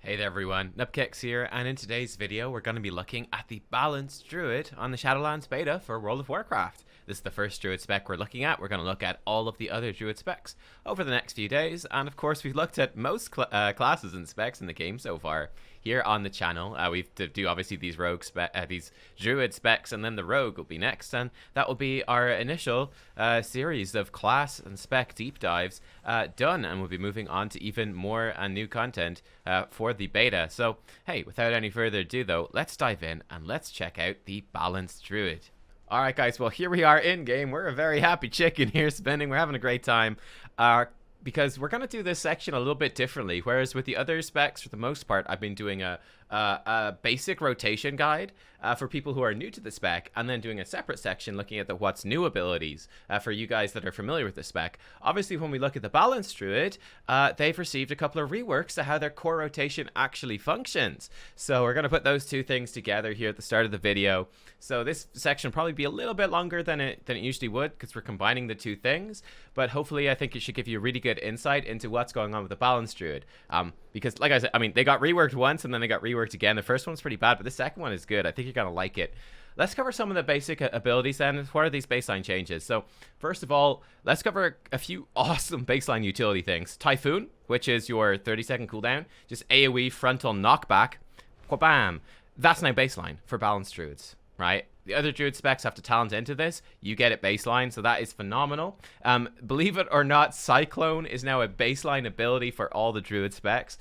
Hey there everyone, Nubkeks here, and in today's video we're going to be looking at the Balance Druid on the Shadowlands beta for World of Warcraft. This is the first Druid spec we're looking at. We're going to look at all of the other Druid specs over the next few days, and of course we've looked at most classes and specs in the game so far here on the channel. We do obviously these these Druid specs, and then the Rogue will be next, and that will be our initial series of class and spec deep dives done, and we'll be moving on to even more new content for the beta. So hey, without any further ado though, let's dive in and let's check out the Balance Druid. Alright guys, well here we are in game. We're a very happy chicken here spinning. We're having a great time. Because we're going to do this section a little bit differently, whereas with the other specs, for the most part, I've been doing a basic rotation guide for people who are new to the spec, and then doing a separate section looking at the what's new abilities for you guys that are familiar with the spec. Obviously, when we look at the Balance Druid, they've received a couple of reworks to how their core rotation actually functions. So we're going to put those two things together here at the start of the video. So this section will probably be a little bit longer than it usually would, because we're combining the two things, but hopefully I think it should give you a really good insight into what's going on with the Balance Druid. Because like I said, I mean, they got reworked once and then they got reworked again. The first one's pretty bad, but the second one is good. I think you're going to like it. Let's cover some of the basic abilities then. What are these baseline changes? So first of all, let's cover a few awesome baseline utility things. Typhoon, which is your 30-second cooldown, just AoE frontal knockback. Bam! That's now baseline for Balance Druids, right? The other Druid specs have to talent into this. You get it baseline, so that is phenomenal. Believe it or not, Cyclone is now a baseline ability for all the Druid specs.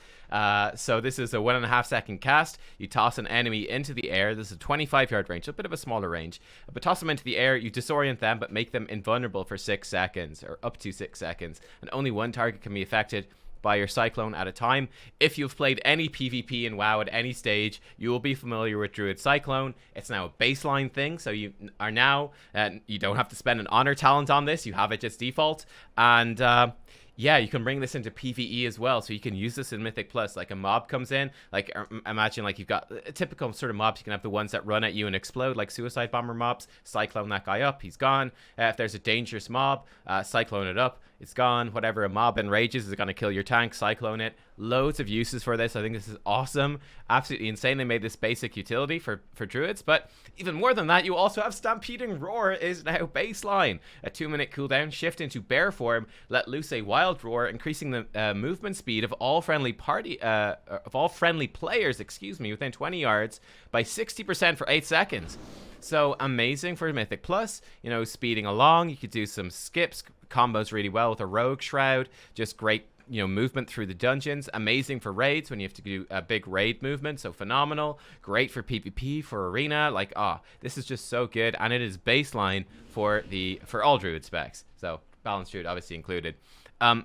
So this is a 1.5 second cast. You toss an enemy into the air. This is a 25-yard range, so a bit of a smaller range. But toss them into the air, you disorient them, but make them invulnerable for 6 seconds, or up to 6 seconds. And only one target can be affected by your Cyclone at a time. If you've played any PvP in WoW at any stage, you will be familiar with Druid Cyclone. It's now a baseline thing, so you are now, you don't have to spend an honor talent on this. You have it just default, and yeah, you can bring this into PvE as well, so you can use this in Mythic Plus. Like a mob comes in, like imagine like you've got a typical sort of mobs. You can have the ones that run at you and explode, like Suicide Bomber mobs. Cyclone that guy up, he's gone. If there's a dangerous mob, Cyclone it up, it's gone. Whatever a mob enrages is going to kill your tank, Cyclone it. Loads of uses for this. I think this is awesome. Absolutely insane. They made this basic utility for Druids, but even more than that, you also have Stampeding Roar is now baseline. A 2-minute cooldown, shift into bear form, let loose a wild roar, increasing the movement speed of all friendly players, within 20 yards by 60% for 8 seconds. So amazing for Mythic Plus, you know, speeding along. You could do some skips, combos really well with a Rogue Shroud, just great, you know, movement through the dungeons. Amazing for raids when you have to do a big raid movement, so phenomenal. Great for PvP, for arena. Like, this is just so good, and it is baseline for all Druid specs, so Balance Druid obviously included.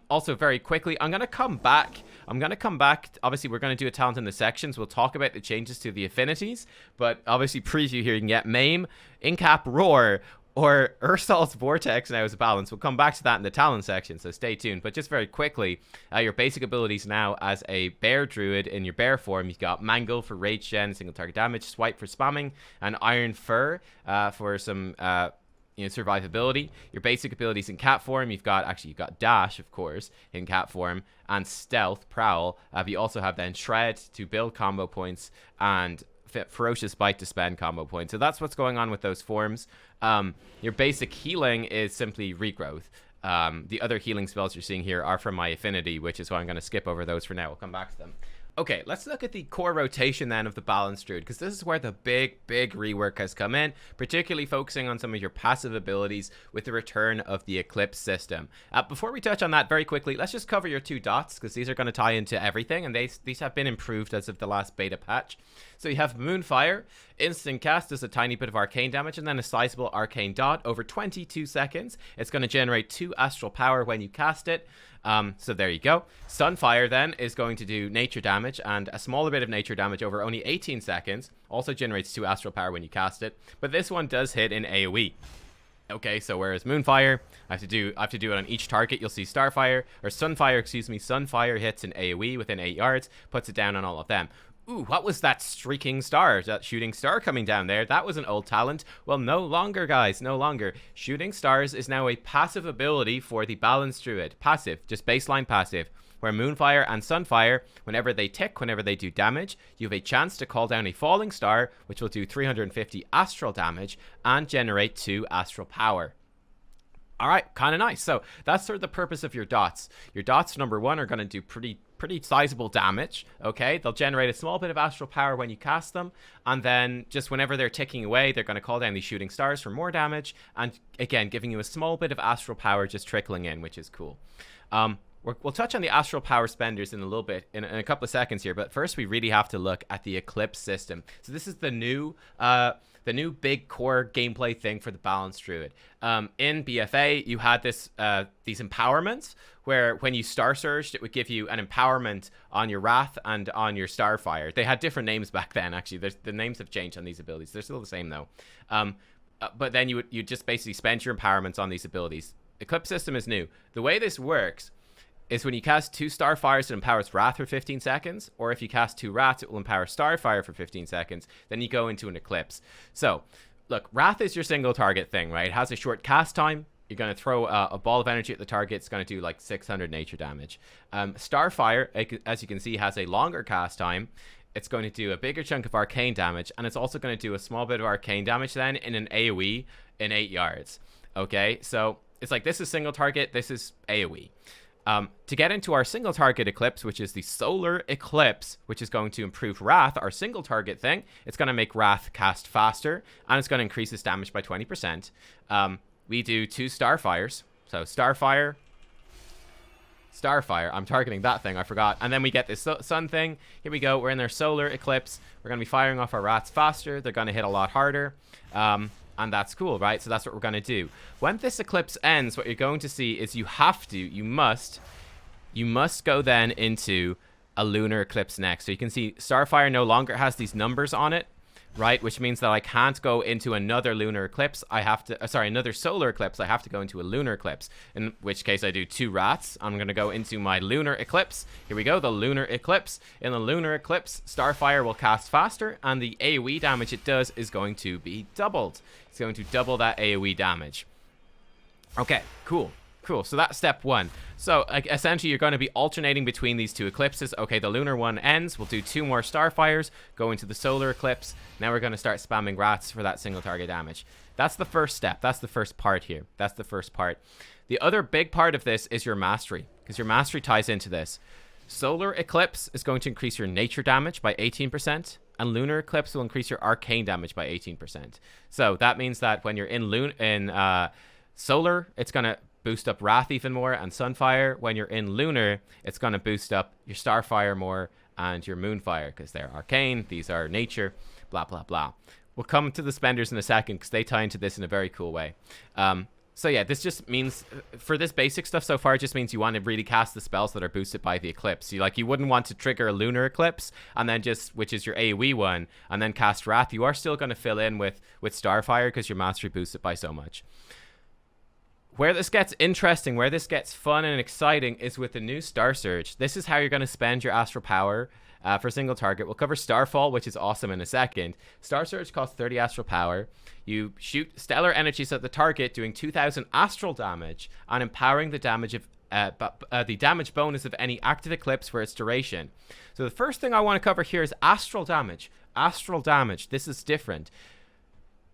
Also very quickly, I'm going to come back. Obviously, we're going to do a talent in the sections. We'll talk about the changes to the affinities, but obviously preview here, you can get Maim, Incap Roar, or Ursal's Vortex now as a balance. We'll come back to that in the talent section, so stay tuned. But just very quickly, your basic abilities now as a bear druid in your bear form, you've got Mangle for rage gen, single target damage, Swipe for spamming, and Iron Fur for some survivability. Your basic abilities in cat form, you've got Dash, of course, in cat form, and Stealth, Prowl. You also have then Shred to build combo points, and Ferocious Bite to spend combo points. So that's what's going on with those forms. Your basic healing is simply regrowth. The other healing spells you're seeing here are from my affinity, which is why I'm going to skip over those for now. We'll come back to them. Okay, let's look at the core rotation then of the Balance Druid, because this is where the big rework has come in, particularly focusing on some of your passive abilities with the return of the Eclipse system. Before we touch on that very quickly, let's just cover your two dots, because these are going to tie into everything, and these have been improved as of the last beta patch. So you have Moonfire, instant cast does a tiny bit of arcane damage, and then a sizable arcane dot over 22 seconds. It's going to generate 2 astral power when you cast it. So there you go. Sunfire then is going to do nature damage, and a smaller bit of nature damage over only 18 seconds. Also generates 2 astral power when you cast it, but this one does hit in AoE. Okay, so whereas Moonfire, I have to do it on each target. You'll see Sunfire hits in AoE within 8 yards, puts it down on all of them. Ooh, what was that streaking star? That shooting star coming down there? That was an old talent. Well, no longer, guys, no longer. Shooting stars is now a passive ability for the Balance Druid. Passive, just baseline passive. where Moonfire and Sunfire, whenever they tick, whenever they do damage, you have a chance to call down a falling star, which will do 350 astral damage and generate 2 astral power. All right, kind of nice. So that's sort of the purpose of your dots. Your dots, number one, are going to do pretty sizable damage. Okay, they'll generate a small bit of astral power when you cast them, and then just whenever they're ticking away, they're going to call down these shooting stars for more damage, and again, giving you a small bit of astral power just trickling in, which is cool. We'll touch on the astral power spenders in a little bit, in a couple of seconds here, but first we really have to look at the Eclipse system. So this is the new big core gameplay thing for the Balance Druid. In BFA, you had these empowerments where when you Star Surged, it would give you an empowerment on your Wrath and on your Starfire. They had different names back then, actually. The names have changed on these abilities. They're still the same, though. But then you just basically spend your empowerments on these abilities. Eclipse system is new. The way this works is when you cast 2 Starfires, it empowers Wrath for 15 seconds, or if you cast 2 Wraths, it will empower Starfire for 15 seconds, then you go into an Eclipse. So, look, Wrath is your single target thing, right? It has a short cast time. You're going to throw a ball of energy at the target. It's going to do like 600 nature damage. Starfire, as you can see, has a longer cast time. It's going to do a bigger chunk of arcane damage, and it's also going to do a small bit of arcane damage then in an AoE in 8 yards. Okay, so it's like this is single target, this is AoE. To get into our single target Eclipse, which is the Solar Eclipse, which is going to improve Wrath, our single target thing, it's going to make Wrath cast faster, and it's going to increase its damage by 20%. We do 2 Starfires. So Starfire, I'm targeting that thing, I forgot. And then we get this sun thing. Here we go, we're in their Solar Eclipse. We're going to be firing off our Wraths faster. They're going to hit a lot harder. And that's cool, right? So that's what we're going to do. When this Eclipse ends, what you're going to see is you must go then into a Lunar Eclipse next. So you can see Starfire no longer has these numbers on it, right? Which means that I can't go into another Lunar Eclipse. I have to, another Solar Eclipse. I have to go into a Lunar Eclipse, in which case I do 2 Wraths. I'm going to go into my Lunar Eclipse. Here we go, the Lunar Eclipse. In the Lunar Eclipse, Starfire will cast faster, and the AoE damage it does is going to be doubled. It's going to double that AoE damage. Okay, cool. So that's step 1. So essentially you're going to be alternating between these 2 eclipses. Okay, the lunar one ends. We'll do 2 more Starfires, go into the solar eclipse. Now we're going to start spamming Wraths for that single target damage. That's the first step. That's the first part here. That's the first part. The other big part of this is your mastery, because your mastery ties into this. Solar Eclipse is going to increase your nature damage by 18%, and Lunar Eclipse will increase your arcane damage by 18%. So that means that when you're in Solar, it's going to boost up Wrath even more, and Sunfire. When you're in Lunar, it's going to boost up your Starfire more and your Moonfire, because they're arcane, these are nature, blah, blah, blah. We'll come to the spenders in a second, because they tie into this in a very cool way. So yeah, this just means, for this basic stuff so far, it just means you want to really cast the spells that are boosted by the Eclipse. You wouldn't want to trigger a Lunar Eclipse, and then which is your AoE one, and then cast Wrath. You are still going to fill in with Starfire, because your mastery boosts it by so much. Where this gets interesting, where this gets fun and exciting, is with the new Star Surge. This is how you're going to spend your astral power for single target. We'll cover Starfall, which is awesome, in a second. Star Surge costs 30 astral power. You shoot stellar energies at the target, doing 2,000 astral damage, and empowering the damage of the damage bonus of any active eclipse for its duration. So the first thing I want to cover here is astral damage. Astral damage. This is different.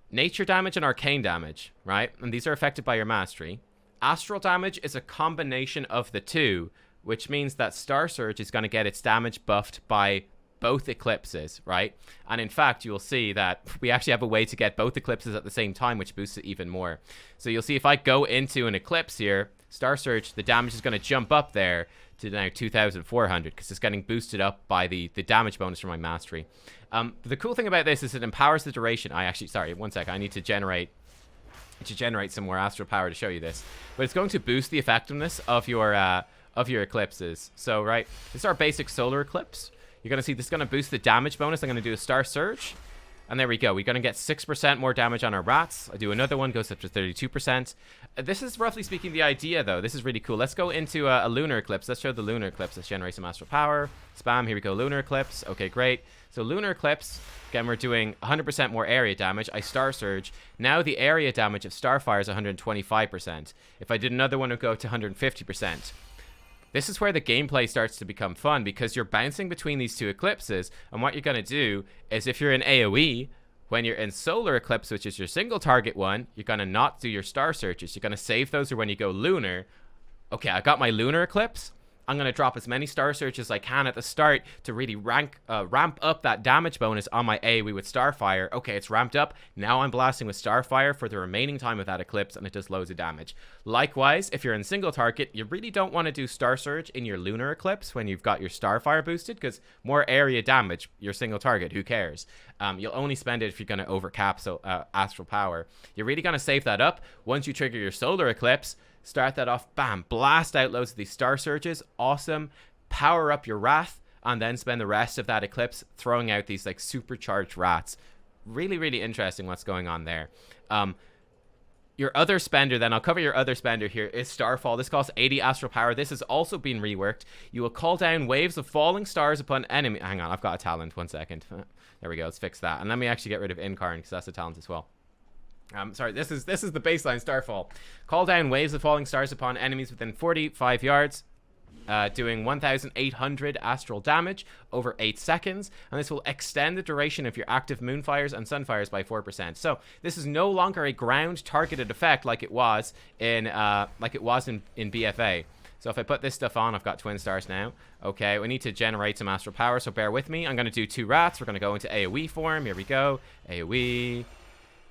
Nature damage and arcane damage, right? And these are affected by your mastery. Astral damage is a combination of the two, which means that Star Surge is going to get its damage buffed by both eclipses, right? And in fact, you'll see that we actually have a way to get both eclipses at the same time, which boosts it even more. So you'll see if I go into an eclipse here, Star Surge, the damage is going to jump up there to now 2,400, because it's getting boosted up by the damage bonus from my mastery. The cool thing about this is it empowers the duration. Sorry, one sec. I need to generate some more astral power to show you this. But it's going to boost the effectiveness of your eclipses. So, right, this is our basic solar eclipse. You're going to see this is going to boost the damage bonus. I'm going to do a Star Surge. And there we go. We're going to get 6% more damage on our Rats. I do another one, goes up to 32%. This is roughly speaking the idea, though. This is really cool. Let's go into a Lunar Eclipse. Let's show the Lunar Eclipse. Let's generate some astral power. Spam. Here we go. Lunar Eclipse. Okay, great. So Lunar Eclipse. Again, we're doing 100% more area damage. I Star Surge. Now the area damage of Starfire is 125%. If I did another one, it would go to 150%. this is where the gameplay starts to become fun, because you're bouncing between these two eclipses, and what you're going to do is, if you're in AoE, when you're in Solar Eclipse, which is your single target one, you're going to not do your Star Searches. You're going to save those, or when you go Lunar. Okay, I got my Lunar Eclipse. I'm going to drop as many Star Searches as I can at the start to really ramp up that damage bonus on my AoE with Starfire. Okay, it's ramped up. Now I'm blasting with Starfire for the remaining time of that eclipse, and it does loads of damage. Likewise, if you're in single target, you really don't want to do Star Surge in your Lunar Eclipse when you've got your Starfire boosted, because more area damage, your single target, who cares? You'll only spend it if you're going to overcap Astral Power. You're really going to save that up. Once you trigger your Solar Eclipse, start that off, bam, blast out loads of these Star Surges, awesome, power up your Wrath, and then spend the rest of that eclipse throwing out these like supercharged rats. Really, really interesting what's going on there. Your other spender, then, I'll cover your other spender here, is Starfall. This costs 80 Astral Power. This has also been reworked. You will call down waves of falling stars upon enemy. Hang on, I've got a talent, 1 second. There we go, let's fix that. And let me actually get rid of Incarn, because that's a talent as well. Sorry, this is the baseline Starfall. Call down waves of falling stars upon enemies within 45 yards, doing 1,800 astral damage over 8 seconds, and this will extend the duration of your active Moonfires and Sunfires by 4%. So this is no longer a ground targeted effect like it was in BFA. So if I put this stuff on, I've got twin stars now. Okay, we need to generate some astral power, so bear with me. I'm going to do 2 rats. We're going to go into AoE form. Here we go. AoE.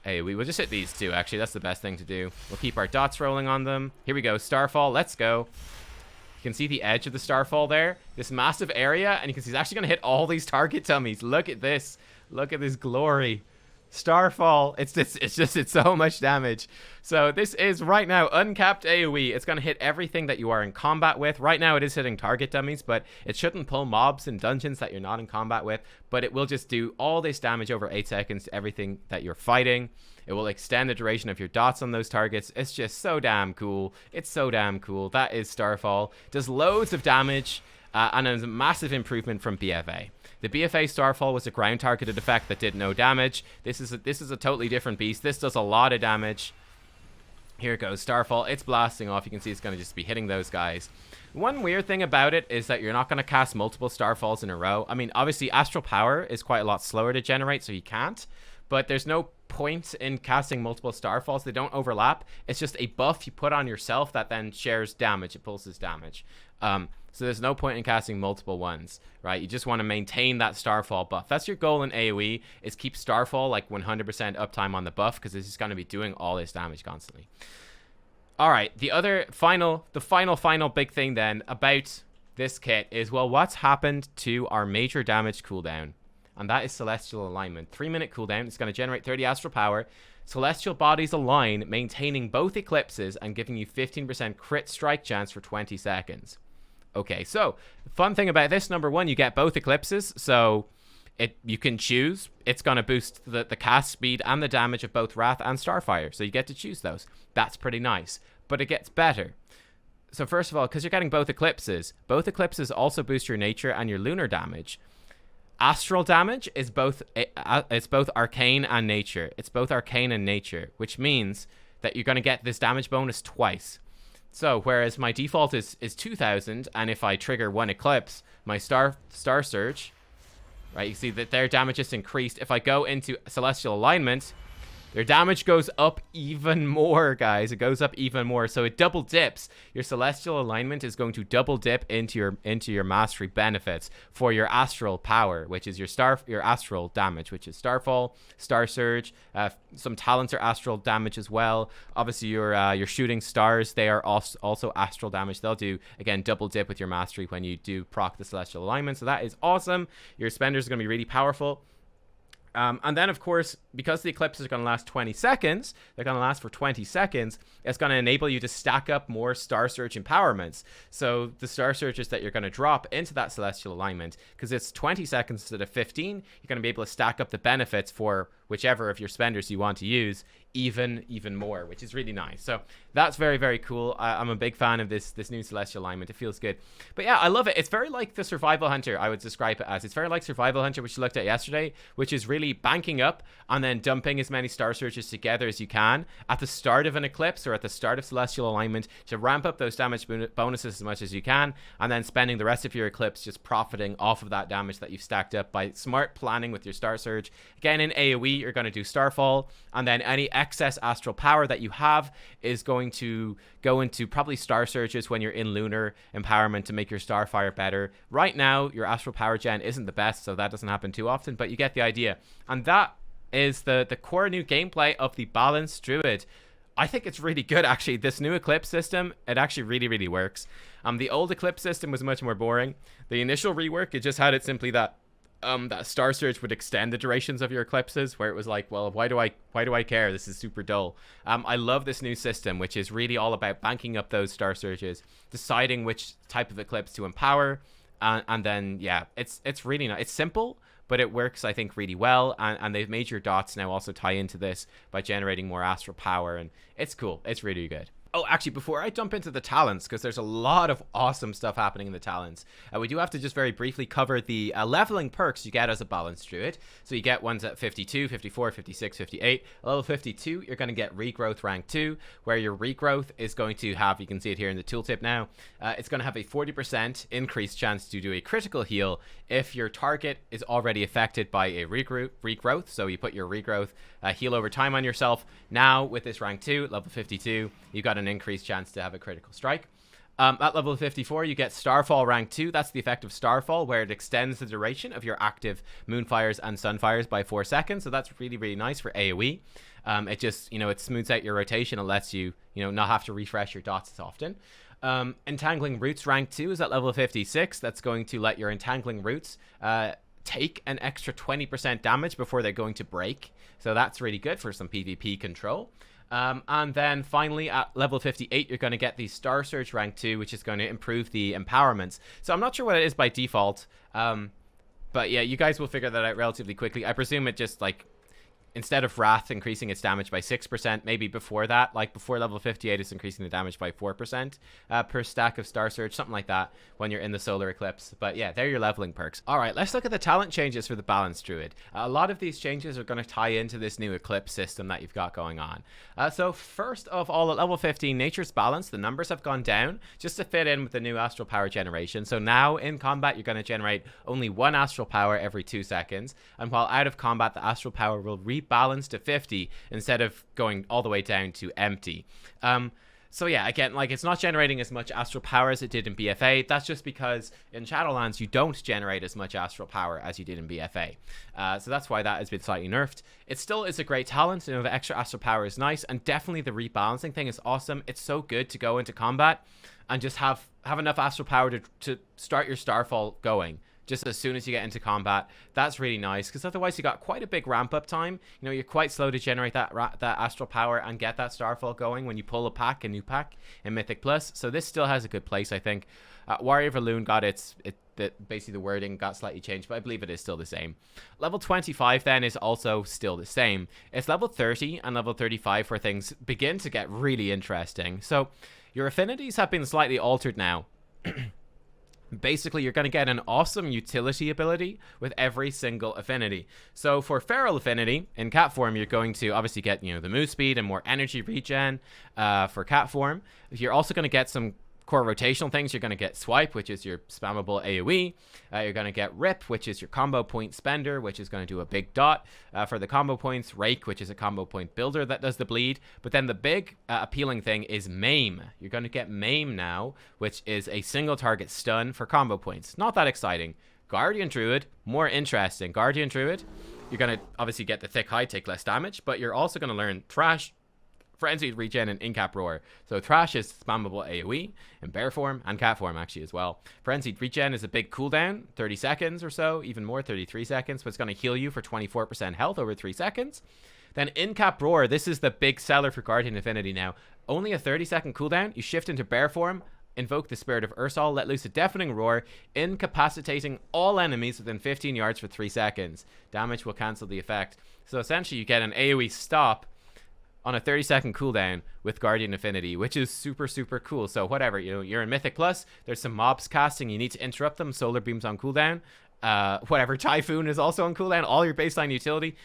We'll just hit these 2, actually. That's the best thing to do. We'll keep our dots rolling on them. Here we go. Starfall. Let's go. You can see the edge of the Starfall there. This massive area. And you can see it's actually going to hit all these target dummies. Look at this. Look at this glory. Starfall. It's so much damage. So this is right now uncapped AoE. It's going to hit everything that you are in combat with. Right now it is hitting target dummies, but it shouldn't pull mobs in dungeons that you're not in combat with. But it will just do all this damage over 8 seconds to everything that you're fighting. It will extend the duration of your dots on those targets. It's just so damn cool. It's so damn cool. That is Starfall. Does loads of damage and is a massive improvement from BFA. The BFA Starfall was a ground targeted effect that did no damage. This is a totally different beast. This does a lot of damage. Here it goes, Starfall. It's blasting off. You can see it's going to just be hitting those guys. One weird thing about it is that you're not going to cast multiple Starfalls in a row. I mean, obviously, Astral Power is quite a lot slower to generate, so you can't. But there's no point in casting multiple Starfalls. They don't overlap. It's just a buff you put on yourself that then shares damage. It pulses damage. So there's no point in casting multiple ones, right? You just want to maintain that Starfall buff. That's your goal in AoE, is keep Starfall like 100% uptime on the buff, because it's just going to be doing all this damage constantly. All right, the final big thing then about this kit is, well, what's happened to our major damage cooldown? And that is Celestial Alignment. 3-minute cooldown. It's going to generate 30 Astral Power. Celestial bodies align, maintaining both eclipses and giving you 15% crit strike chance for 20 seconds. Okay, so the fun thing about this, number one, you get both eclipses, so you can choose. It's going to boost the cast speed and the damage of both Wrath and Starfire, so you get to choose those. That's pretty nice, but it gets better. So first of all, because you're getting both eclipses also boost your nature and your lunar damage. Astral damage is it's both arcane and nature. It's both arcane and nature, which means that you're going to get this damage bonus twice. So, whereas my default is 2,000, and if I trigger one eclipse, my Star Surge, right, you see that their damage is increased. If I go into Celestial Alignment, their damage goes up even more, guys. It goes up even more. So it double dips. Your Celestial Alignment is going to double dip into your mastery benefits for your astral power, which is your astral damage, which is Starfall, Star Surge. Some talents are astral damage as well. Obviously, your shooting stars, they are also astral damage. They'll do, again, double dip with your mastery when you do proc the Celestial Alignment. So that is awesome. Your spenders are going to be really powerful. And then, of course, because the eclipses are going to last 20 seconds, they're going to last for 20 seconds, it's going to enable you to stack up more Star Surge empowerments. So the Star Surges that you're going to drop into that Celestial Alignment, because it's 20 seconds instead of 15, you're going to be able to stack up the benefits for whichever of your spenders you want to use even more, which is really nice. So that's very, very cool. I'm a big fan of this new celestial alignment. It feels good. But yeah, I love it. It's very like the survival hunter, I would describe it as. It's very like survival hunter, which you looked at yesterday, which is really banking up and then dumping as many star surges together as you can at the start of an eclipse or at the start of celestial alignment to ramp up those damage bonuses as much as you can, and then spending the rest of your eclipse just profiting off of that damage that you've stacked up by smart planning with your star surge. Again, in AoE, you're going to do starfall, and then any excess astral power that you have is going to go into probably star surges when you're in lunar empowerment to make your starfire better. Right now, your astral power gen isn't the best, so that doesn't happen too often, but you get the idea. And that is the core new gameplay of the Balance Druid. I think it's really good, actually. This new Eclipse system, it actually really, really works. The old Eclipse system was much more boring. The initial rework, it just had it simply that that Star Surge would extend the durations of your eclipses, where it was like, well, why do I care? This is super dull. I love this new system, which is really all about banking up those Star Surges, deciding which type of eclipse to empower, and then yeah, it's really nice. It's simple, but it works, I think, really well, and they've made your dots now also tie into this by generating more astral power, and it's cool. It's really good. Oh, actually, before I jump into the talents, because there's a lot of awesome stuff happening in the talents, we do have to just very briefly cover the leveling perks you get as a Balance Druid. So you get ones at 52, 54, 56, 58. Level 52, you're going to get Regrowth Rank 2, where your Regrowth is going to have, you can see it here in the tooltip now, it's going to have a 40% increased chance to do a critical heal if your target is already affected by a regrowth. So you put your Regrowth heal over time on yourself. Now, with this Rank 2, level 52, you've got an increased chance to have a critical strike. At level 54, you get Starfall Rank 2. That's the effect of Starfall, where it extends the duration of your active Moonfires and Sunfires by 4 seconds. So that's really, really nice for AoE. It just, it smooths out your rotation and lets you, not have to refresh your dots as often. Entangling Roots Rank 2 is at level 56. That's going to let your Entangling Roots take an extra 20% damage before they're going to break. So that's really good for some PvP control. And then finally at level 58, you're going to get the Star Surge Rank 2, which is going to improve the empowerments. So I'm not sure what it is by default. But yeah, you guys will figure that out relatively quickly. I presume it just like, instead of Wrath increasing its damage by 6%, maybe before that, like before level 58, it's increasing the damage by 4% per stack of Star Surge, something like that when you're in the Solar Eclipse. But yeah, they're your leveling perks. All right, let's look at the talent changes for the Balance Druid. A lot of these changes are going to tie into this new Eclipse system that you've got going on. So first of all, at level 15, Nature's Balance, the numbers have gone down just to fit in with the new Astral Power generation. So now in combat, you're going to generate only 1 Astral Power every 2 seconds. And while out of combat, the Astral Power will rebalance to 50 instead of going all the way down to empty. So yeah, again, like it's not generating as much astral power as it did in BFA. That's just because in Shadowlands you don't generate as much astral power as you did in BFA. So that's why that has been slightly nerfed. It still is a great talent. The extra astral power is nice, and definitely the rebalancing thing is awesome. It's so good to go into combat and just have enough astral power to start your Starfall going just as soon as you get into combat. That's really nice, because otherwise you got quite a big ramp up time. You're quite slow to generate that astral power and get that Starfall going when you pull a new pack in Mythic Plus. So this still has a good place, I think. Warrior of Elune got basically the wording got slightly changed, but I believe it is still the same. Level 25 then is also still the same. It's level 30 and level 35 where things begin to get really interesting. So your affinities have been slightly altered now. Basically, you're going to get an awesome utility ability with every single affinity. So for Feral Affinity, in cat form, you're going to obviously get, the move speed and more energy regen for cat form. You're also going to get some core rotational things. You're going to get Swipe, which is your spammable AoE. You're going to get Rip, which is your combo point spender, which is going to do a big dot for the combo points. Rake, which is a combo point builder that does the bleed. But then the big appealing thing is Maim. You're going to get Maim now, which is a single target stun for combo points. Not that exciting. Guardian Druid, more interesting. Guardian Druid, you're going to obviously get the thick hide, take less damage, but you're also going to learn Thrash, Frenzied Regen, and Incap Roar. So Thrash is spammable AoE in bear form and cat form actually as well. Frenzied Regen is a big cooldown, 30 seconds or so, even more, 33 seconds, but it's going to heal you for 24% health over 3 seconds. Then Incap Roar, this is the big seller for Guardian Affinity now. Only a 30-second cooldown, you shift into bear form, Invoke the Spirit of Ursol. Let loose a deafening roar, incapacitating all enemies within 15 yards for 3 seconds. Damage will cancel the effect. So essentially you get an AoE stop on a 30-second cooldown with Guardian Affinity, which is super, super cool. So whatever, you know, you're in Mythic Plus, there's some mobs casting, you need to interrupt them, Solar Beam's on cooldown. Whatever, Typhoon is also on cooldown, all your baseline utility.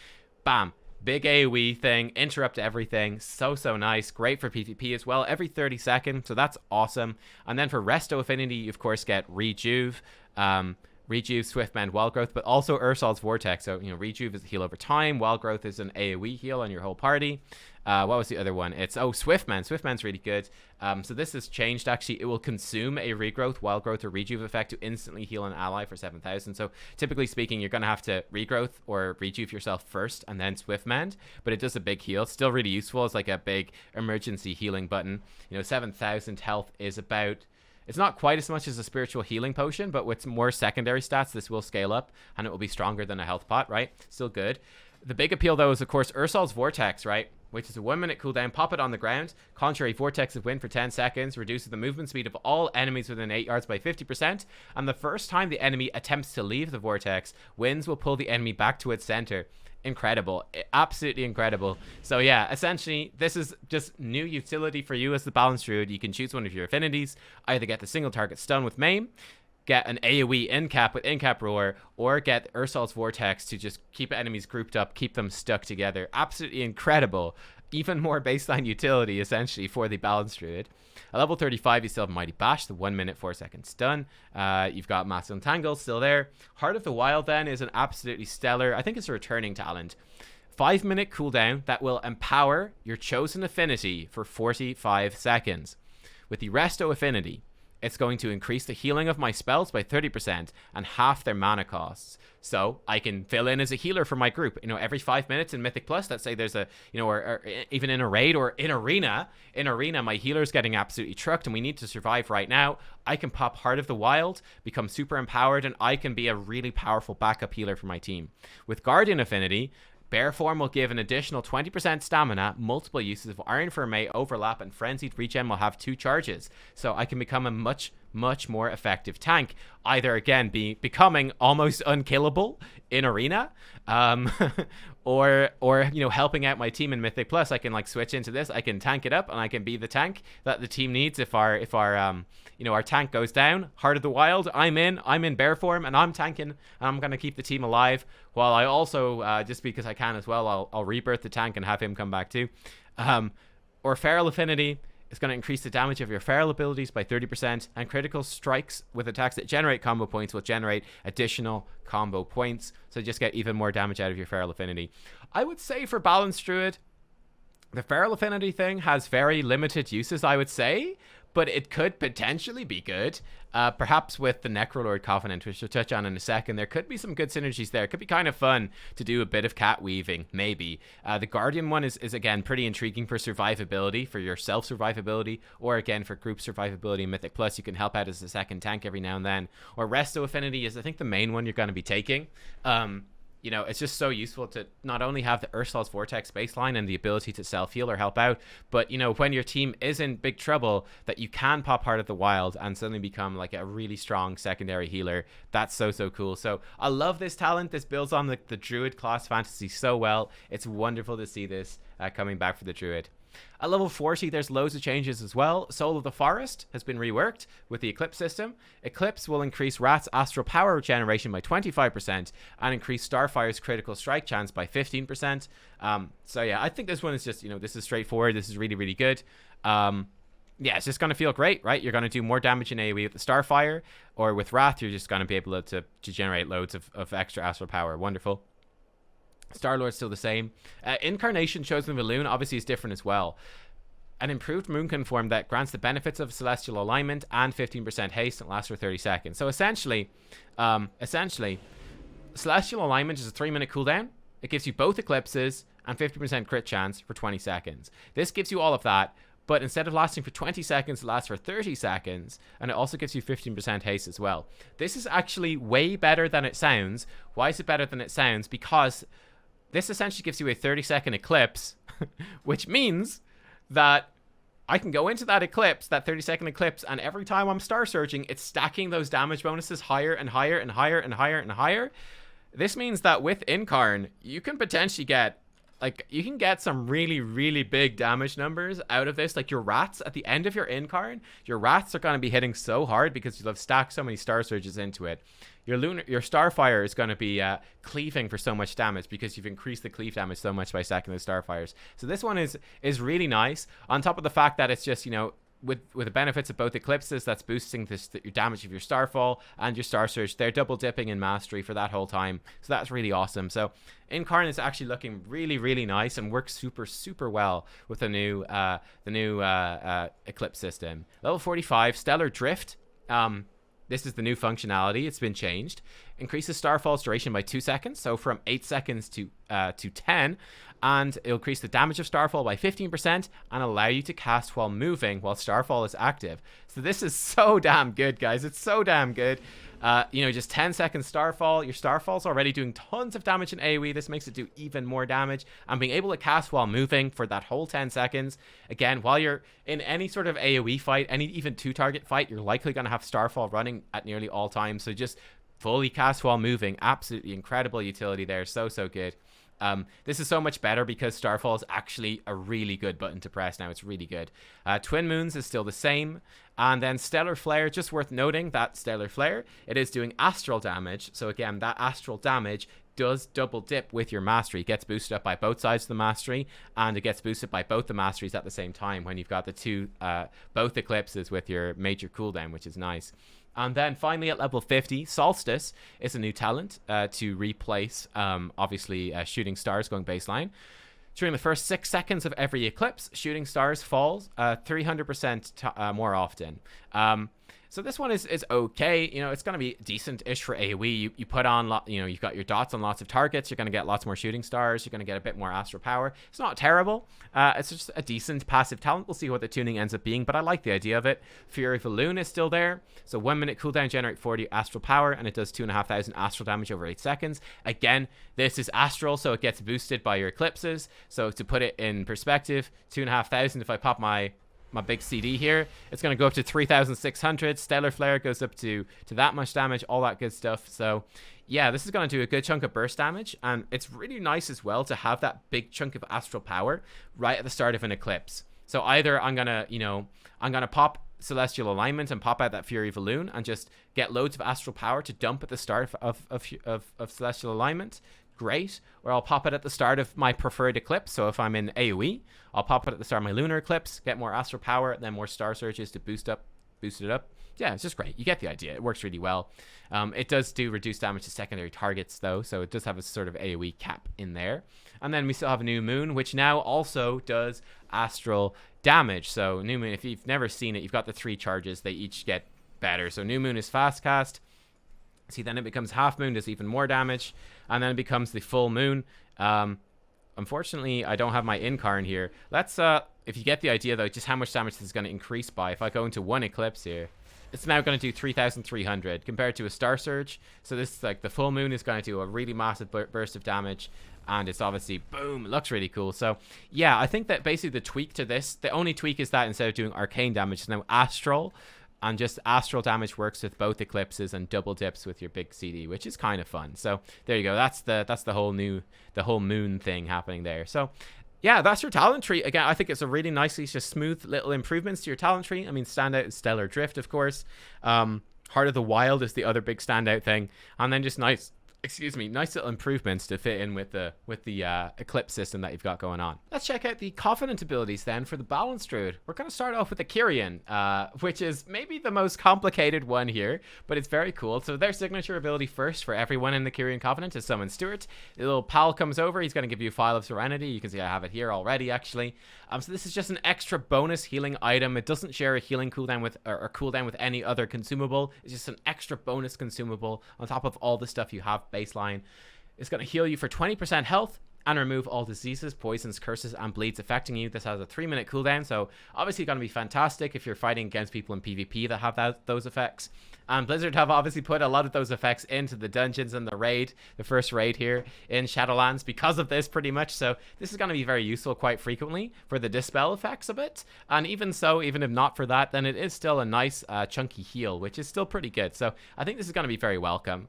Bam. Big AoE thing, interrupt everything. So nice. Great for PvP as well. Every 30 seconds, so that's awesome. And then for Resto Affinity, you of course get Rejuve. Rejuve, Swift Mend, Wild Growth, but also Ursol's Vortex. So, you know, Rejuve is a heal over time. Wild Growth is an AoE heal on your whole party. What was the other one? It's, Swift Mend. Swift Mend's really good. So this has changed, actually. It will consume a Regrowth, Wild Growth, or Rejuve effect to instantly heal an ally for 7,000. So typically speaking, you're going to have to Regrowth or Rejuve yourself first and then Swift Mend, but it does a big heal. It's still really useful as like a big emergency healing button. You know, 7,000 health is about... It's not quite as much as a spiritual healing potion, but with more secondary stats, this will scale up, and it will be stronger than a health pot, right? Still good. The big appeal, though, is, of course, Ursol's Vortex, right? Which is a 1-minute cooldown. Pop it on the ground. Contrary Vortex of Wind for 10 seconds. Reduces the movement speed of all enemies within 8 yards by 50%. And the first time the enemy attempts to leave the Vortex, winds will pull the enemy back to its center. Incredible. Absolutely incredible. So yeah, essentially this is just new utility for you as the Balance Druid. You can choose one of your affinities, either get the single target stun with Maim, get an AoE in-cap with in-cap roar, or get Ursol's Vortex to just keep enemies grouped up, keep them stuck together. Absolutely incredible. Even more baseline utility essentially for the Balance Druid. At level 35, you still have Mighty Bash, the 1-minute 4-second stun. You've got Mass Untangle still there. Heart of the Wild then is an absolutely stellar, I think it's a returning talent. 5-minute cooldown that will empower your chosen affinity for 45 seconds. With the Resto affinity, it's going to increase the healing of my spells by 30% and half their mana costs. So I can fill in as a healer for my group. You know, every 5 minutes in Mythic Plus, let's say there's a, you know, or even in a raid or in Arena, my healer's getting absolutely trucked and we need to survive right now. I can pop Heart of the Wild, become super empowered, and I can be a really powerful backup healer for my team. With Guardian Affinity, Bear Form will give an additional 20% stamina, multiple uses of Iron for May overlap, and Frenzied Regen will have 2 charges. So I can become a much more effective tank. Either, again, becoming almost unkillable in Arena, or you know, helping out my team in Mythic Plus. I can like switch into this, I can tank it up, and I can be the tank that the team needs if our you know, our tank goes down. Heart of the Wild, I'm in Bear Form, and I'm tanking, and I'm going to keep the team alive, while I also, just because I can as well, I'll rebirth the tank and have him come back too. Or Feral Affinity is going to increase the damage of your feral abilities by 30%, and critical strikes with attacks that generate combo points will generate additional combo points, so just get even more damage out of your feral affinity. I would say for Balance Druid, the feral affinity thing has very limited uses, I would say, but it could potentially be good. Perhaps with the Necrolord Covenant, which we'll touch on in a second, there could be some good synergies there. It could be kind of fun to do a bit of cat weaving, maybe. The Guardian one is again, pretty intriguing for survivability, for your self-survivability, or again, for group survivability in Mythic Plus. You can help out as a second tank every now and then. Or Resto Affinity is, I think, the main one you're going to be taking. You know, it's just so useful to not only have the Ursol's Vortex baseline and the ability to self-heal or help out, but, you know, when your team is in big trouble, that you can pop Heart of the Wild and suddenly become like a really strong secondary healer. That's so cool. So I love this talent. This builds on the Druid class fantasy so well. It's wonderful to see this coming back for the Druid. At level 40, there's loads of changes as well. Soul of the Forest has been reworked with the Eclipse system. Eclipse will increase Rat's astral power regeneration by 25% and increase Starfire's critical strike chance by 15%. So yeah, I think this one is just, you know, this is straightforward. This is really good. Yeah, it's just going to feel great, right? You're going to do more damage in AoE with the Starfire, or with Wrath, you're just going to be able to generate loads of extra astral power. Wonderful. Star-Lord's still the same. Incarnation Chosen Valoon obviously is different as well. An improved Moonkin form that grants the benefits of Celestial Alignment and 15% haste and lasts for 30 seconds. So essentially, Celestial Alignment is a 3-minute cooldown. It gives you both Eclipses and 50% crit chance for 20 seconds. This gives you all of that, but instead of lasting for 20 seconds, it lasts for 30 seconds, and it also gives you 15% haste as well. This is actually way better than it sounds. Why is it better than it sounds? Because this essentially gives you a 30-second eclipse, which means that I can go into that eclipse, that 30-second eclipse, and every time I'm star searching, it's stacking those damage bonuses higher and higher and higher and higher and higher. This means that with Incarn, you can potentially get, like, you can get some really, really big damage numbers out of this. Like, your rats, at the end of your Incarn, your rats are going to be hitting so hard because you'll have stacked so many star surges into it. Your Starfire is going to be cleaving for so much damage because you've increased the cleave damage so much by stacking those Starfires. So this one is really nice. On top of the fact that it's just, you know, with the benefits of both eclipses, that's boosting your damage of your Starfall and your Star Surge. They're double dipping in mastery for that whole time, so that's really awesome. So Incarn is actually looking really, really nice and works super, super well with the new eclipse system. Level 45, Stellar Drift. This is the new functionality. It's been changed. Increases Starfall's duration by 2 seconds, so from 8 seconds to 10, and it'll increase the damage of Starfall by 15% and allow you to cast while moving while Starfall is active. So this is so damn good, guys. It's so damn good. You know, just 10 seconds Starfall. Your Starfall's already doing tons of damage in AoE. This makes it do even more damage. And being able to cast while moving for that whole 10 seconds. Again, while you're in any sort of AoE fight, any even 2-target fight, you're likely going to have Starfall running at nearly all times. So just fully cast while moving. Absolutely incredible utility there. So, so good. This is so much better because Starfall is actually a really good button to press now. It's really good. Twin Moons is still the same. And then Stellar Flare, just worth noting that Stellar Flare, it is doing astral damage. So again, that astral damage does double dip with your mastery. It gets boosted up by both sides of the mastery, and it gets boosted by both the masteries at the same time when you've got the both eclipses with your major cooldown, which is nice. And then finally at level 50, Solstice is a new talent to replace, obviously, Shooting Stars going baseline. During the first 6 seconds of every eclipse, Shooting Stars falls 300% more often. So this one is okay. You know, it's going to be decent-ish for AoE. You put on, you know, you've got your dots on lots of targets. You're going to get lots more shooting stars. You're going to get a bit more astral power. It's not terrible. It's just a decent passive talent. We'll see what the tuning ends up being, but I like the idea of it. Fury Balloon is still there. So 1 minute cooldown, generate 40 astral power, and it does 2,500 astral damage over 8 seconds. Again, this is astral, so it gets boosted by your eclipses. So to put it in perspective, 2,500, if I pop my big CD here, it's going to go up to 3,600. Stellar Flare goes up to that much damage, all that good stuff. So yeah, this is going to do a good chunk of burst damage, and it's really nice as well to have that big chunk of astral power right at the start of an eclipse. So either I'm going to pop Celestial Alignment and pop out that Fury Balloon and just get loads of astral power to dump at the start of Celestial Alignment. Great. Or I'll pop it at the start of my preferred eclipse. So if I'm in AoE, I'll pop it at the start of my lunar eclipse, get more astral power, and then more star surges to boost it up. Yeah, it's just great. You get the idea. It works really well. It does do reduced damage to secondary targets though, so it does have a sort of AoE cap in there. And then we still have a New Moon, which now also does astral damage. So New Moon, if you've never seen it, you've got the 3 charges. They each get better. So New Moon is fast cast. See, then it becomes Half Moon, does even more damage, and then it becomes the Full Moon. Unfortunately, I don't have my Incarn here. Let's, if you get the idea, though, just how much damage this is going to increase by. If I go into 1 eclipse here, it's now going to do 3,300 compared to a Star Surge. So this is like the Full Moon is going to do a really massive burst of damage, and it's obviously, boom, it looks really cool. So yeah, I think that basically the tweak to this, the only tweak is that instead of doing arcane damage, it's now astral. And just astral damage works with both eclipses and double dips with your big CD, which is kind of fun. So there you go. That's the whole moon thing happening there. So yeah, that's your talent tree. Again, I think it's a really nicely just smooth little improvements to your talent tree. I mean, standout is Stellar Drift, of course. Heart of the Wild is the other big standout thing, and then just nice little improvements to fit in with the Eclipse system that you've got going on. Let's check out the Covenant abilities then for the Balance Druid. We're going to start off with the Kyrian, which is maybe the most complicated one here, but it's very cool. So their signature ability first for everyone in the Kyrian Covenant is Summon Steward. The little pal comes over, he's going to give you a File of Serenity. You can see I have it here already, actually. So this is just an extra bonus healing item. It doesn't share a healing cooldown with or cooldown with any other consumable. It's just an extra bonus consumable on top of all the stuff you have baseline. It's going to heal you for 20% health and remove all diseases, poisons, curses, and bleeds affecting you. This has a 3-minute cooldown, so obviously going to be fantastic if you're fighting against people in PvP that have those effects. And Blizzard have obviously put a lot of those effects into the dungeons and the first raid here in Shadowlands because of this pretty much. So this is going to be very useful quite frequently for the dispel effects of it. And even so, even if not for that, then it is still a nice chunky heal, which is still pretty good. So I think this is going to be very welcome.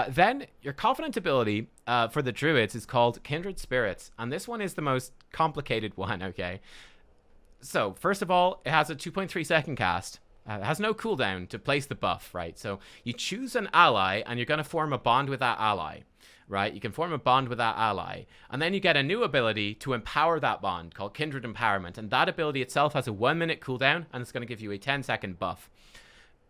Then your Covenant ability for the Druids is called Kindred Spirits. And this one is the most complicated one, okay? So first of all, it has a 2.3 second cast. It has no cooldown to place the buff, right? So you choose an ally and you're going to form a bond with that ally, right? You can form a bond with that ally. And then you get a new ability to empower that bond called Kindred Empowerment. And that ability itself has a 1-minute cooldown and it's going to give you a 10-second buff.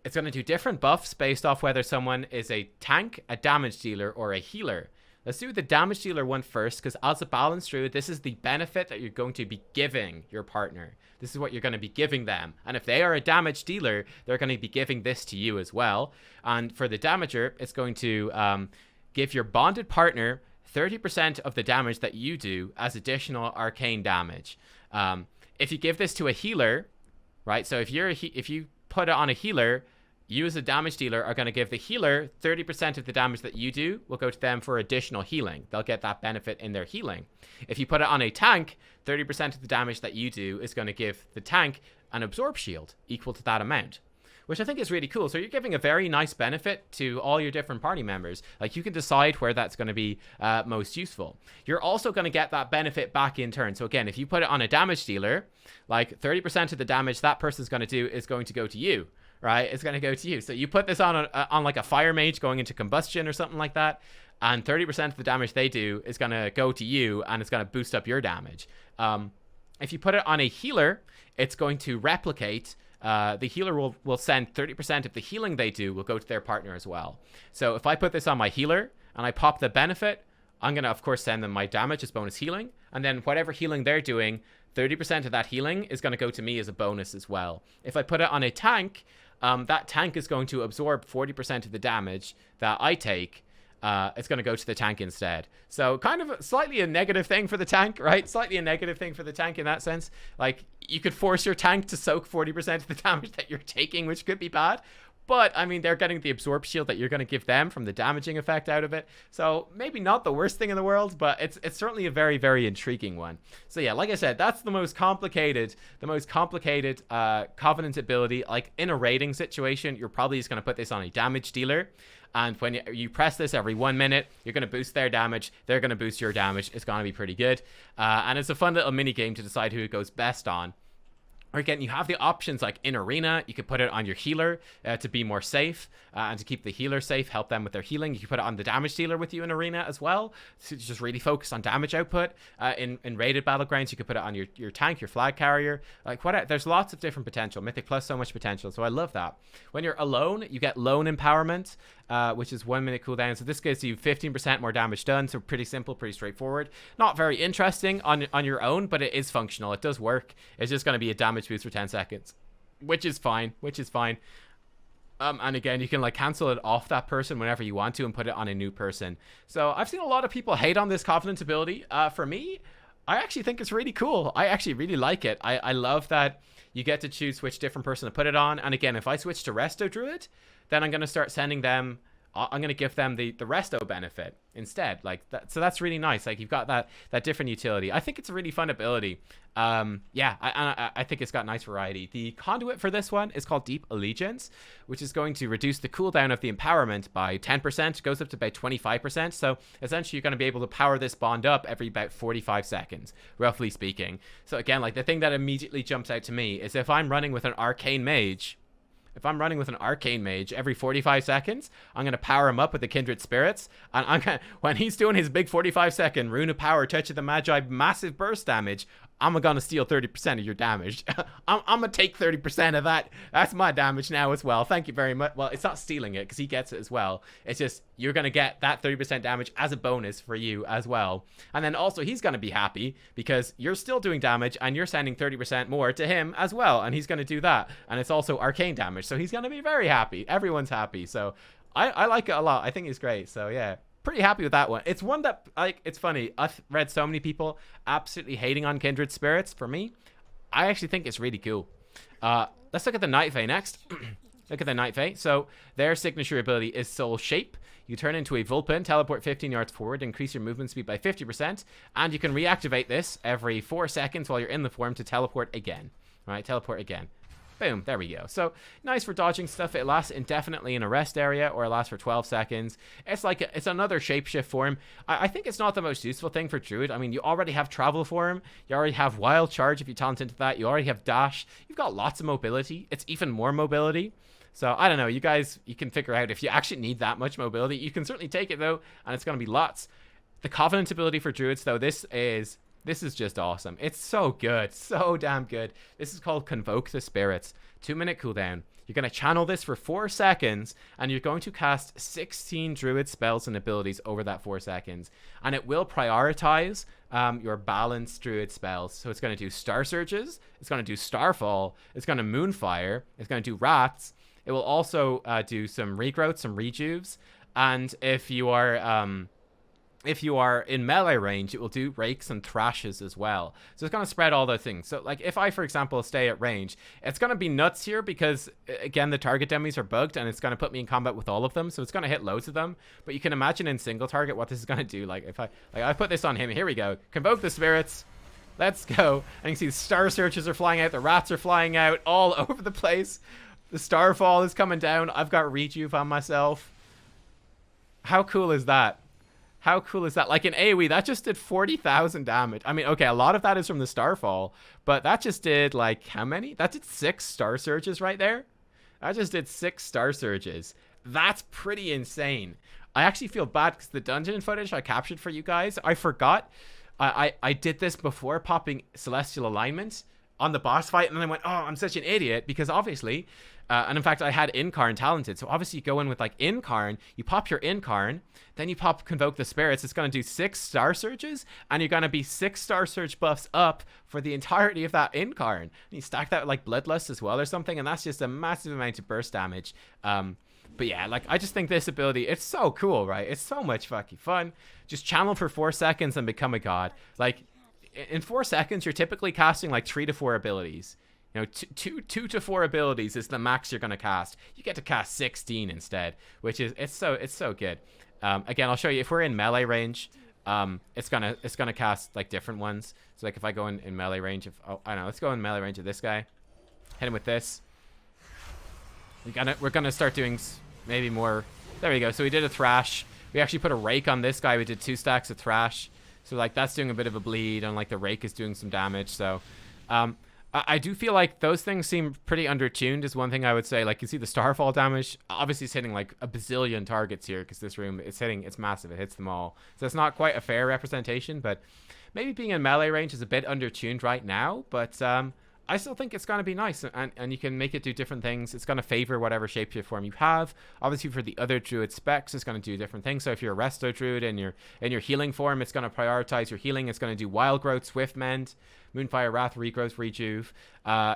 It's going to do different buffs based off whether someone is a tank, a damage dealer, or a healer. Let's do the damage dealer one first, because as a Balance Druid, this is the benefit that you're going to be giving your partner. This is what you're going to be giving them. And if they are a damage dealer, they're going to be giving this to you as well. And for the damager, it's going to give your bonded partner 30% of the damage that you do as additional arcane damage. If you give this to a healer, right? So if you put it on a healer, you as a damage dealer are going to give the healer 30% of the damage that you do will go to them for additional healing. They'll get that benefit in their healing. If you put it on a tank, 30% of the damage that you do is going to give the tank an absorb shield equal to that amount, which I think is really cool. So you're giving a very nice benefit to all your different party members. Like, you can decide where that's going to be most useful. You're also going to get that benefit back in turn. So again, if you put it on a damage dealer, like 30% of the damage that person's going to do is going to go to you. Right, it's going to go to you. So you put this on like a fire mage going into combustion or something like that, and 30% of the damage they do is going to go to you, and it's going to boost up your damage. If you put it on a healer, it's going to replicate. The healer will send 30% of the healing they do will go to their partner as well. So if I put this on my healer and I pop the benefit, I'm going to, of course, send them my damage as bonus healing. And then whatever healing they're doing, 30% of that healing is going to go to me as a bonus as well. If I put it on a tank, that tank is going to absorb 40% of the damage that I take. It's going to go to the tank instead. So kind of slightly a negative thing for the tank, right? Slightly a negative thing for the tank in that sense. Like, you could force your tank to soak 40% of the damage that you're taking, which could be bad. But, I mean, they're getting the absorb shield that you're going to give them from the damaging effect out of it. So, maybe not the worst thing in the world, but it's certainly a very, very intriguing one. So, yeah, like I said, that's the most complicated Covenant ability. Like, in a raiding situation, you're probably just going to put this on a damage dealer. And when you press this every 1 minute, you're going to boost their damage. They're going to boost your damage. It's going to be pretty good. And it's a fun little mini game to decide who it goes best on. Or again, you have the options like in Arena, you could put it on your healer to be more safe and to keep the healer safe, help them with their healing. You can put it on the damage dealer with you in Arena as well, to just really focus on damage output. In raided battlegrounds, you could put it on your tank, your flag carrier. Like, there's lots of different potential. Mythic Plus, so much potential. So I love that. When you're alone, you get lone empowerment, which is 1 minute cooldown. So this gives you 15% more damage done. So pretty simple, pretty straightforward. Not very interesting on your own, but it is functional. It does work. It's just going to be a damage boost for 10 seconds, which is fine. And again, you can like cancel it off that person whenever you want to and put it on a new person. So I've seen a lot of people hate on this Covenant ability. For me, I actually think it's really cool. I actually really like it. I love that you get to choose which different person to put it on. And again, if I switch to Resto Druid, then I'm going to start sending them, I'm going to give them the Resto benefit instead. Like that, so that's really nice. Like, you've got that different utility. I think it's a really fun ability. Yeah, I think it's got nice variety. The Conduit for this one is called Deep Allegiance, which is going to reduce the cooldown of the empowerment by 10%, goes up to about 25%. So essentially, you're going to be able to power this bond up every about 45 seconds, roughly speaking. So again, like, the thing that immediately jumps out to me is if I'm running with an Arcane Mage, every 45 seconds, I'm going to power him up with the Kindred Spirits. And when he's doing his big 45-second Rune of Power, Touch of the Magi, massive burst damage, I'm going to steal 30% of your damage. I'm going to take 30% of that. That's my damage now as well. Thank you very much. Well, it's not stealing it because he gets it as well. It's just you're going to get that 30% damage as a bonus for you as well. And then also he's going to be happy because you're still doing damage and you're sending 30% more to him as well. And he's going to do that. And it's also arcane damage. So he's going to be very happy. Everyone's happy. So I like it a lot. I think it's great. So yeah. pretty happy with that one. It's one that, like, it's funny. I've read so many people absolutely hating on Kindred Spirits. For me, I actually think it's really cool. Let's look at the Night Fae next. Look at the Night Fae. So their signature ability is Soul Shape. You turn into a Vulpin, teleport 15 yards forward, increase your movement speed by 50%, and you can reactivate this every 4 seconds while you're in the form to teleport again. All right, teleport again. Boom, there we go. So nice for dodging stuff. It lasts indefinitely in a rest area, or it lasts for 12 seconds. It's like it's another shapeshift form. I think it's not the most useful thing for Druid. I mean, you already have travel form. You already have wild charge if you talent into that. You already have dash. You've got lots of mobility. It's even more mobility. So I don't know. You guys, you can figure out if you actually need that much mobility. You can certainly take it though, and it's going to be lots. The Covenant ability for Druids though, this is just awesome. It's so good. So damn good. This is called Convoke the Spirits. 2-minute cooldown. You're going to channel this for 4 seconds, and you're going to cast 16 Druid spells and abilities over that 4 seconds. And it will prioritize your Balance Druid spells. So it's going to do Star Surges. It's going to do Starfall. It's going to Moonfire. It's going to do Rats. It will also do some regrowth, some rejuves. And if you are in melee range, it will do rakes and thrashes as well. So it's going to spread all those things. So like if I, for example, stay at range, it's going to be nuts here because, again, the target demis are bugged and it's going to put me in combat with all of them. So it's going to hit loads of them. But you can imagine in single target what this is going to do. Like if I put this on him, here we go. Convoke the Spirits. Let's go. And you can see the Star Searches are flying out. The Rats are flying out all over the place. The Starfall is coming down. I've got Rejuve on myself. How cool is that? How cool is that? Like in AoE, that just did 40,000 damage. I mean, okay, a lot of that is from the Starfall, but that just did like how many? That did 6 Star Surges right there. That just did 6 Star Surges. That's pretty insane. I actually feel bad because the dungeon footage I captured for you guys, I forgot. I did this before popping Celestial Alignment on the boss fight, and then I went, oh, I'm such an idiot, because obviously, and in fact, I had Incarn talented, so obviously you go in with like Incarn, you pop your Incarn, then you pop Convoke the Spirits, it's going to do 6 Star Surges, and you're going to be 6 Star Surge buffs up for the entirety of that Incarn. And you stack that with like Bloodlust as well or something, and that's just a massive amount of burst damage. But yeah, like, I just think this ability, it's so cool, right? It's so much fucking fun. Just channel for 4 seconds and become a god. Like, in 4 seconds, you're typically casting like 3 to 4 abilities. You know, 2 to 4 abilities is the max you're going to cast. You get to cast 16 instead, which is, it's so good. Again, I'll show you, if we're in melee range, it's gonna cast like different ones. So like if I go in melee range of, oh, I don't know, let's go in melee range of this guy. Hit him with this. We're gonna start doing maybe more. There we go. So we did a thrash. We actually put a rake on this guy. We did 2 stacks of thrash. So like that's doing a bit of a bleed, and like the rake is doing some damage. So I do feel like those things seem pretty undertuned is one thing I would say. Like you see the Starfall damage, obviously it's hitting like a bazillion targets here because this room, it's massive. It hits them all. So it's not quite a fair representation, but maybe being in melee range is a bit undertuned right now. But I still think it's going to be nice, and you can make it do different things. It's going to favor whatever shapeshift form you have. Obviously, for the other Druid specs, it's going to do different things. So if you're a Resto Druid and you're in your healing form, it's going to prioritize your healing. It's going to do Wild Growth, Swift Mend, Moonfire, Wrath, Regrowth, Rejuve.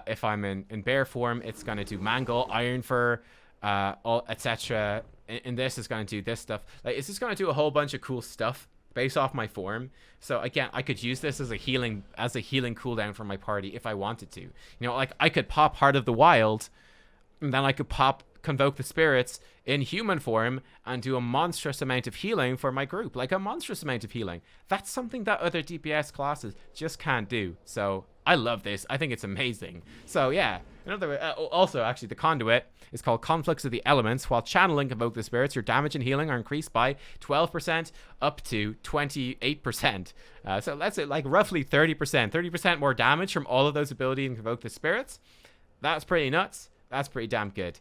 If I'm in bear form, it's going to do Mangle, Iron Fur, etc. In this, it's going to do this stuff. Like, it's just going to do a whole bunch of cool stuff based off my form. So again, I could use this as a healing cooldown for my party if I wanted to. You know, like I could pop Heart of the Wild, and then I could pop Convoke the Spirits in human form and do a monstrous amount of healing for my group. Like a monstrous amount of healing. That's something that other DPS classes just can't do. So I love this. I think it's amazing. So yeah, another also actually the Conduit is called Conflicts of the Elements. While channeling Convoke the Spirits, your damage and healing are increased by 12% up to 28%. So that's it, like roughly 30% more damage from all of those abilities in Convoke the Spirits. That's pretty nuts. That's pretty damn good.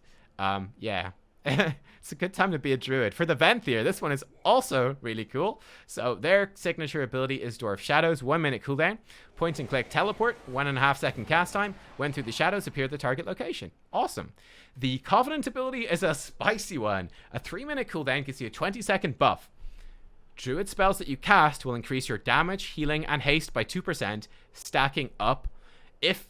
Yeah. It's a good time to be a druid. For the Venthyr, this one is also really cool. So their signature ability is Dwarf Shadows, 1 minute cooldown, point and click teleport, 1.5 second cast time. When through the shadows, appear at the target location. Awesome. The Covenant ability is a spicy one. A 3 minute cooldown gives you a 20-second buff. Druid spells that you cast will increase your damage, healing, and haste by 2%, stacking up. If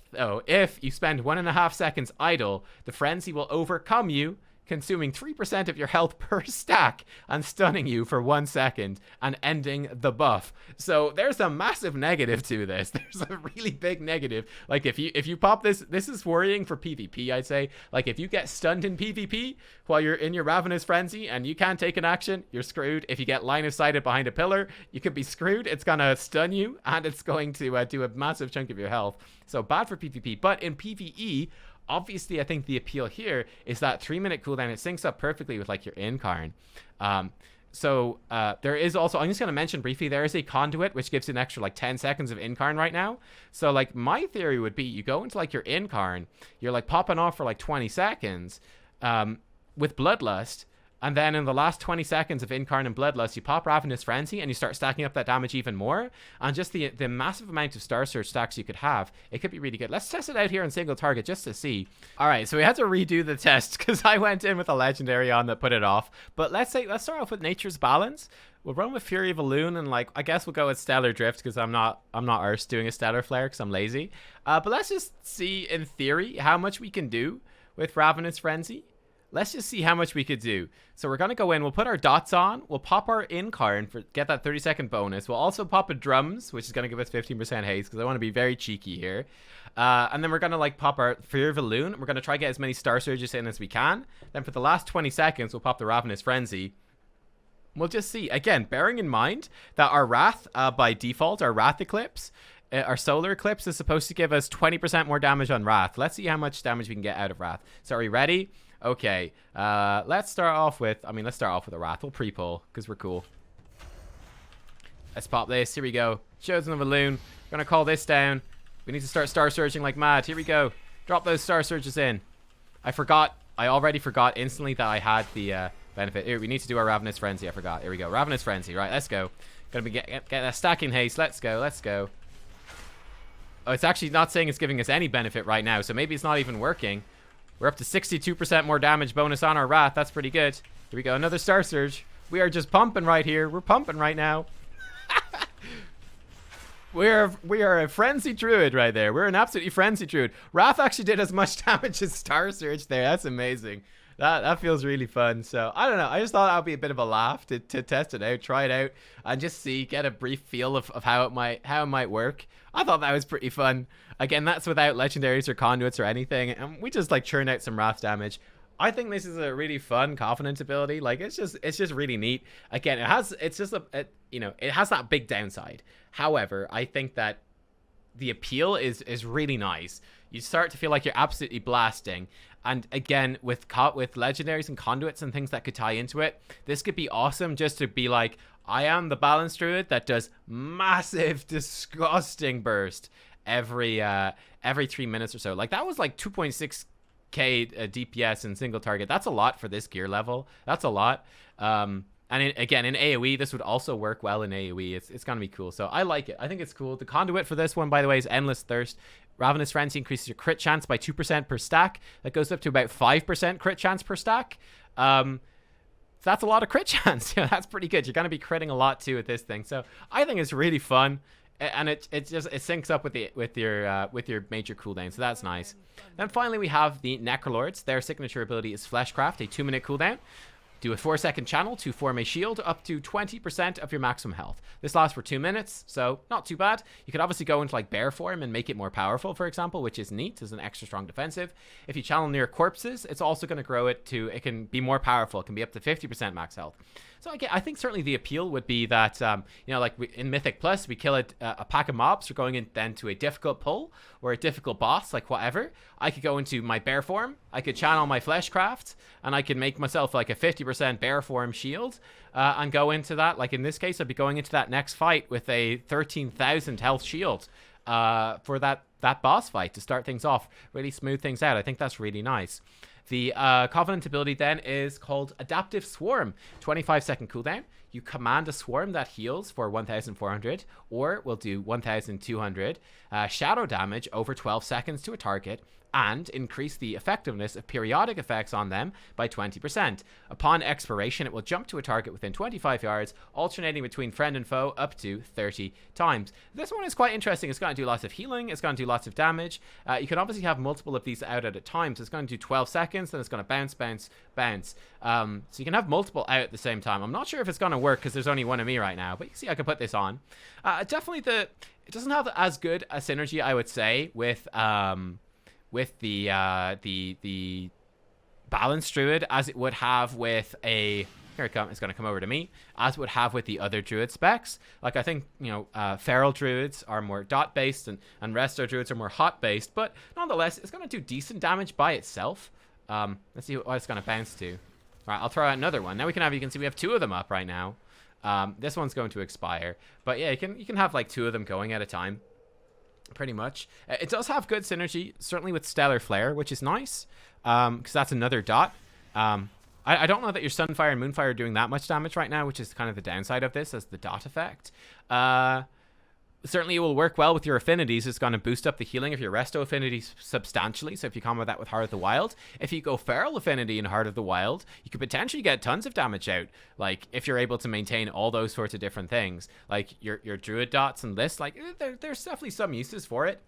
you spend 1.5 seconds idle, the frenzy will overcome you, consuming 3% of your health per stack and stunning you for 1 second and ending the buff. So there's a massive negative to this. There's a really big negative. Like if you pop this is worrying for PvP, I'd say. Like if you get stunned in PvP while you're in your Ravenous Frenzy and you can't take an action, you're screwed. If you get line of sighted behind a pillar, you could be screwed. It's gonna stun you and it's going to do a massive chunk of your health. So bad for PvP. But in PvE, obviously, I think the appeal here is that 3-minute cooldown. It syncs up perfectly with like your Incarn. There is also, I'm just going to mention briefly, there is a Conduit which gives you an extra like 10 seconds of Incarn right now. So like my theory would be you go into like your Incarn, you're like popping off for like 20 seconds with Bloodlust. And then in the last 20 seconds of Incarn and Bloodlust, you pop Ravenous Frenzy and you start stacking up that damage even more. And just the massive amount of Star Surge stacks you could have, it could be really good. Let's test it out here on single target just to see. All right, so we had to redo the test because I went in with a Legendary on that put it off. But let's start off with Nature's Balance. We'll run with Fury of Elune and like I guess we'll go with Stellar Drift because I'm not arsed doing a Stellar Flare because I'm lazy. But let's just see in theory how much we can do with Ravenous Frenzy. Let's just see how much we could do. So we're going to go in. We'll put our dots on. We'll pop our Incarn for get that 30-second bonus. We'll also pop a Drums, which is going to give us 15% haste because I want to be very cheeky here. And then we're going to like pop our Fear of Elune. We're going to try to get as many Star Surges in as we can. Then for the last 20 seconds, we'll pop the Ravenous Frenzy. We'll just see. Again, bearing in mind that our Wrath, by default, our Wrath Eclipse, our Solar Eclipse is supposed to give us 20% more damage on Wrath. Let's see how much damage we can get out of Wrath. So are we ready? Okay, let's start off with a Wrath. We'll pre-pull, because we're cool. Let's pop this. Here we go. Chosen of Elune. We're going to call this down. We need to start Star Surging like mad. Here we go. Drop those Star Surges in. I already forgot instantly that I had the benefit. Here, we need to do our Ravenous Frenzy. I forgot. Here we go. Ravenous Frenzy. Right, let's go. Gonna be get a stacking haste. Let's go. Let's go. Oh, it's actually not saying it's giving us any benefit right now, so maybe it's not even working. We're up to 62% more damage bonus on our Wrath. That's pretty good. Here we go. Another Star Surge. We are just pumping right here. We're pumping right now. We are a frenzy druid right there. We're an absolutely frenzy druid. Wrath actually did as much damage as Star Surge there. That's amazing. That feels really fun. So I don't know. I just thought that would be a bit of a laugh to test it out, try it out, and just see, get a brief feel of how it might work. I thought that was pretty fun. Again, that's without legendaries or conduits or anything, and we just like churn out some Wrath damage. I think this is a really fun Covenant ability. Like it's just really neat. Again, it has that big downside. However, I think that the appeal is really nice. You start to feel like you're absolutely blasting. And again, with legendaries and conduits and things that could tie into it, this could be awesome just to be like, I am the Balance Druid that does massive, disgusting burst every 3 minutes or so. Like that was like 2.6k DPS in single target. That's a lot for this gear level. That's a lot. And again, in AoE, this would also work well in AoE. It's going to be cool. So I like it. I think it's cool. The conduit for this one, by the way, is Endless Thirst. Ravenous Frenzy increases your crit chance by 2% per stack. That goes up to about 5% crit chance per stack. So that's a lot of crit chance. Yeah, that's pretty good. You're going to be critting a lot too with this thing. So I think it's really fun. And it syncs up with your major cooldown. So that's nice. Then finally, we have the Necrolords. Their signature ability is Fleshcraft, a 2-minute cooldown. Do a 4-second channel to form a shield up to 20% of your maximum health. This lasts for 2 minutes, so not too bad. You could obviously go into like bear form and make it more powerful, for example, which is neat as an extra strong defensive. If you channel near corpses, it's also going to grow it can be more powerful. It can be up to 50% max health. So again, I think certainly the appeal would be that, in Mythic Plus, we kill a pack of mobs. We're going in then to a difficult pull or a difficult boss, like whatever. I could go into my bear form. I could channel my Fleshcraft, and I could make myself like a 50% bear form shield and go into that. Like in this case, I'd be going into that next fight with a 13,000 health shield for that boss fight to start things off. Really smooth things out. I think that's really nice. The Covenant ability then is called Adaptive Swarm. 25-second cooldown. You command a swarm that heals for 1,400 or will do 1,200 shadow damage over 12 seconds to a target and increase the effectiveness of periodic effects on them by 20%. Upon expiration, it will jump to a target within 25 yards, alternating between friend and foe up to 30 times. This one is quite interesting. It's going to do lots of healing. It's going to do lots of damage. You can obviously have multiple of these out at a time. So it's going to do 12 seconds, then it's going to bounce, bounce, bounce. So you can have multiple out at the same time. I'm not sure if it's going to work because there's only one of me right now, but you can see I can put this on. Definitely it doesn't have as good a synergy, I would say, with the Balance Druid as it would have with a... Here it comes. It's going to come over to me. As it would have with the other Druid specs. Like, I think, Feral Druids are more dot-based and Resto Druids are more hot-based. But nonetheless, it's going to do decent damage by itself. Let's see what it's going to bounce to. All right, I'll throw out another one. Now you can see we have 2 of them up right now. This one's going to expire. But yeah, you can have like 2 of them going at a time. Pretty much. It does have good synergy, certainly with Stellar Flare, which is nice. Because that's another dot. I don't know that your Sunfire and Moonfire are doing that much damage right now, which is kind of the downside of this as the dot effect. Certainly it will work well with your affinities. It's going to boost up the healing of your Resto affinities substantially. So if you combo that with Heart of the Wild, if you go Feral affinity in Heart of the Wild, you could potentially get tons of damage out. Like if you're able to maintain all those sorts of different things, like your Druid dots and this, like there's definitely some uses for it.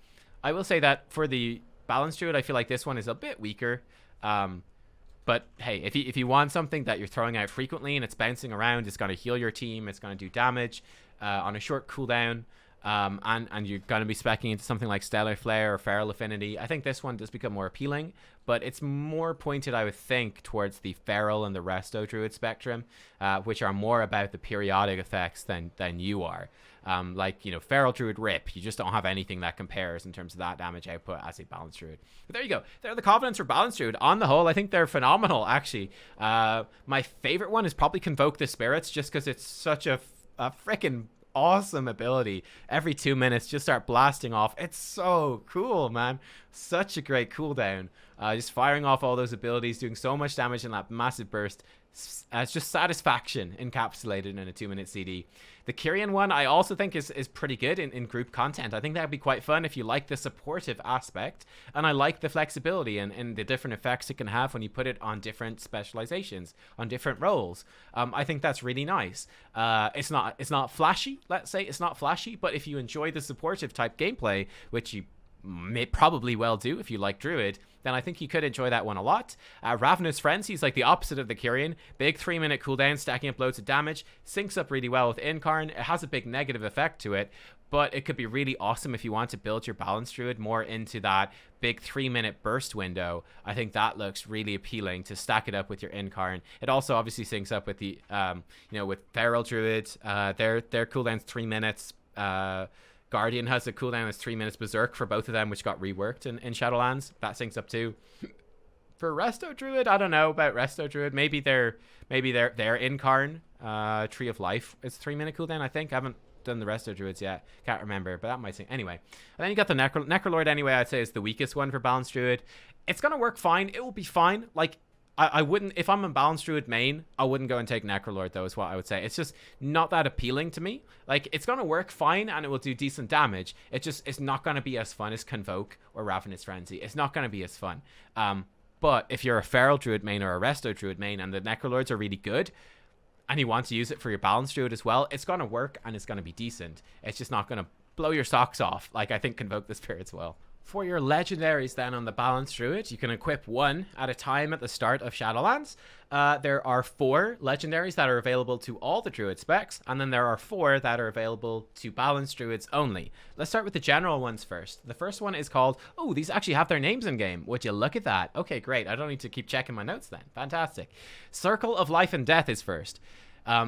I will say that for the Balance Druid, I feel like this one is a bit weaker. But hey, if you want something that you're throwing out frequently and it's bouncing around, it's going to heal your team, it's going to do damage on a short cooldown, and you're going to be speccing into something like Stellar Flare or Feral Affinity, I think this one does become more appealing, but it's more pointed, I would think, towards the Feral and the Resto Druid spectrum, which are more about the periodic effects than you are. Like, Feral Druid Rip, you just don't have anything that compares in terms of that damage output as a Balance Druid. But there you go. They're the Covenants for Balance Druid. On the whole, I think they're phenomenal, actually. My favorite one is probably Convoke the Spirits, just because it's such a freaking awesome ability. Every 2 minutes, just start blasting off. It's so cool, man. Such a great cooldown. Just firing off all those abilities, doing so much damage in that massive burst. It's just satisfaction encapsulated in a 2-minute CD. The Kyrian one I also think is pretty good in group content. I think that would be quite fun if you like the supportive aspect, and I like the flexibility and the different effects it can have when you put it on different specializations, on different roles. I think that's really nice. It's not flashy, let's say. It's not flashy, but if you enjoy the supportive type gameplay, which you may probably well do if you like Druid, then I think you could enjoy that one a lot. Ravenous Frenzy is like the opposite of the Kyrian. Big 3-minute cooldown, stacking up loads of damage, syncs up really well with Incarn. It has a big negative effect to it, but it could be really awesome if you want to build your Balance Druid more into that big 3-minute burst window. I think that looks really appealing to stack it up with your Incarn. It also obviously syncs up with the, with Feral Druid. Their cooldown's 3 minutes. Guardian has a cooldown that's 3 minutes. Berserk for both of them, which got reworked in Shadowlands. That syncs up too. For Resto Druid, I don't know about Resto Druid. Maybe their Incarn Tree of Life is 3-minute cooldown, I think. I haven't done the Resto Druids yet. Can't remember, but that might sync. Anyway. And then you got the Necrolord anyway, I'd say is the weakest one for Balance Druid. It's going to work fine. It will be fine. Like, I wouldn't, if I'm a Balance Druid main, I wouldn't go and take Necrolord, though, is what I would say. It's just not that appealing to me. Like, it's going to work fine, and it will do decent damage. It's not going to be as fun as Convoke or Ravenous Frenzy. It's not going to be as fun. But if you're a Feral Druid main or a Resto Druid main, and the Necrolords are really good, and you want to use it for your Balance Druid as well, it's going to work, and it's going to be decent. It's just not going to blow your socks off, like I think Convoke the Spirits will. For your Legendaries then on the Balance Druid, you can equip one at a time at the start of Shadowlands. There are 4 Legendaries that are available to all the Druid specs, and then there are 4 that are available to Balance Druids only. Let's start with the general ones first. The first one is called, oh, these actually have their names in game. Would you look at that? Okay, great. I don't need to keep checking my notes then. Fantastic. Circle of Life and Death is first.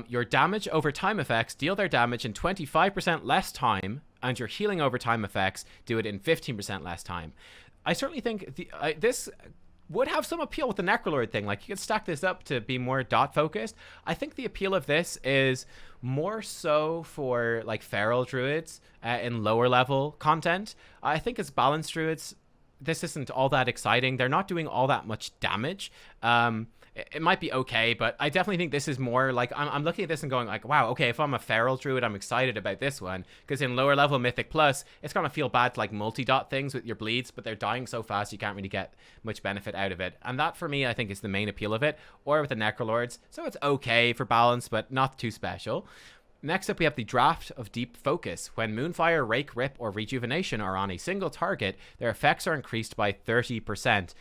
Your damage over time effects deal their damage in 25% less time, and your healing over time effects do it in 15% less time. I certainly think this would have some appeal with the Necrolord thing. Like, you could stack this up to be more dot focused. I think the appeal of this is more so for like Feral Druids in lower level content. I think as Balance Druids, this isn't all that exciting. They're not doing all that much damage. it might be okay, but I definitely think this is more like I'm looking at this and going like, wow, okay, if I'm a feral druid, I'm excited about this one, because in lower level Mythic Plus, it's gonna feel bad to like multi-dot things with your bleeds, but they're dying so fast you can't really get much benefit out of it, and that for me I think is the main appeal of it. Or with the Necrolords, so it's okay for balance, but not too special. Next up, we have the Draft of Deep Focus. When Moonfire, Rake, Rip, or Rejuvenation are on a single target, their effects are increased by 30%.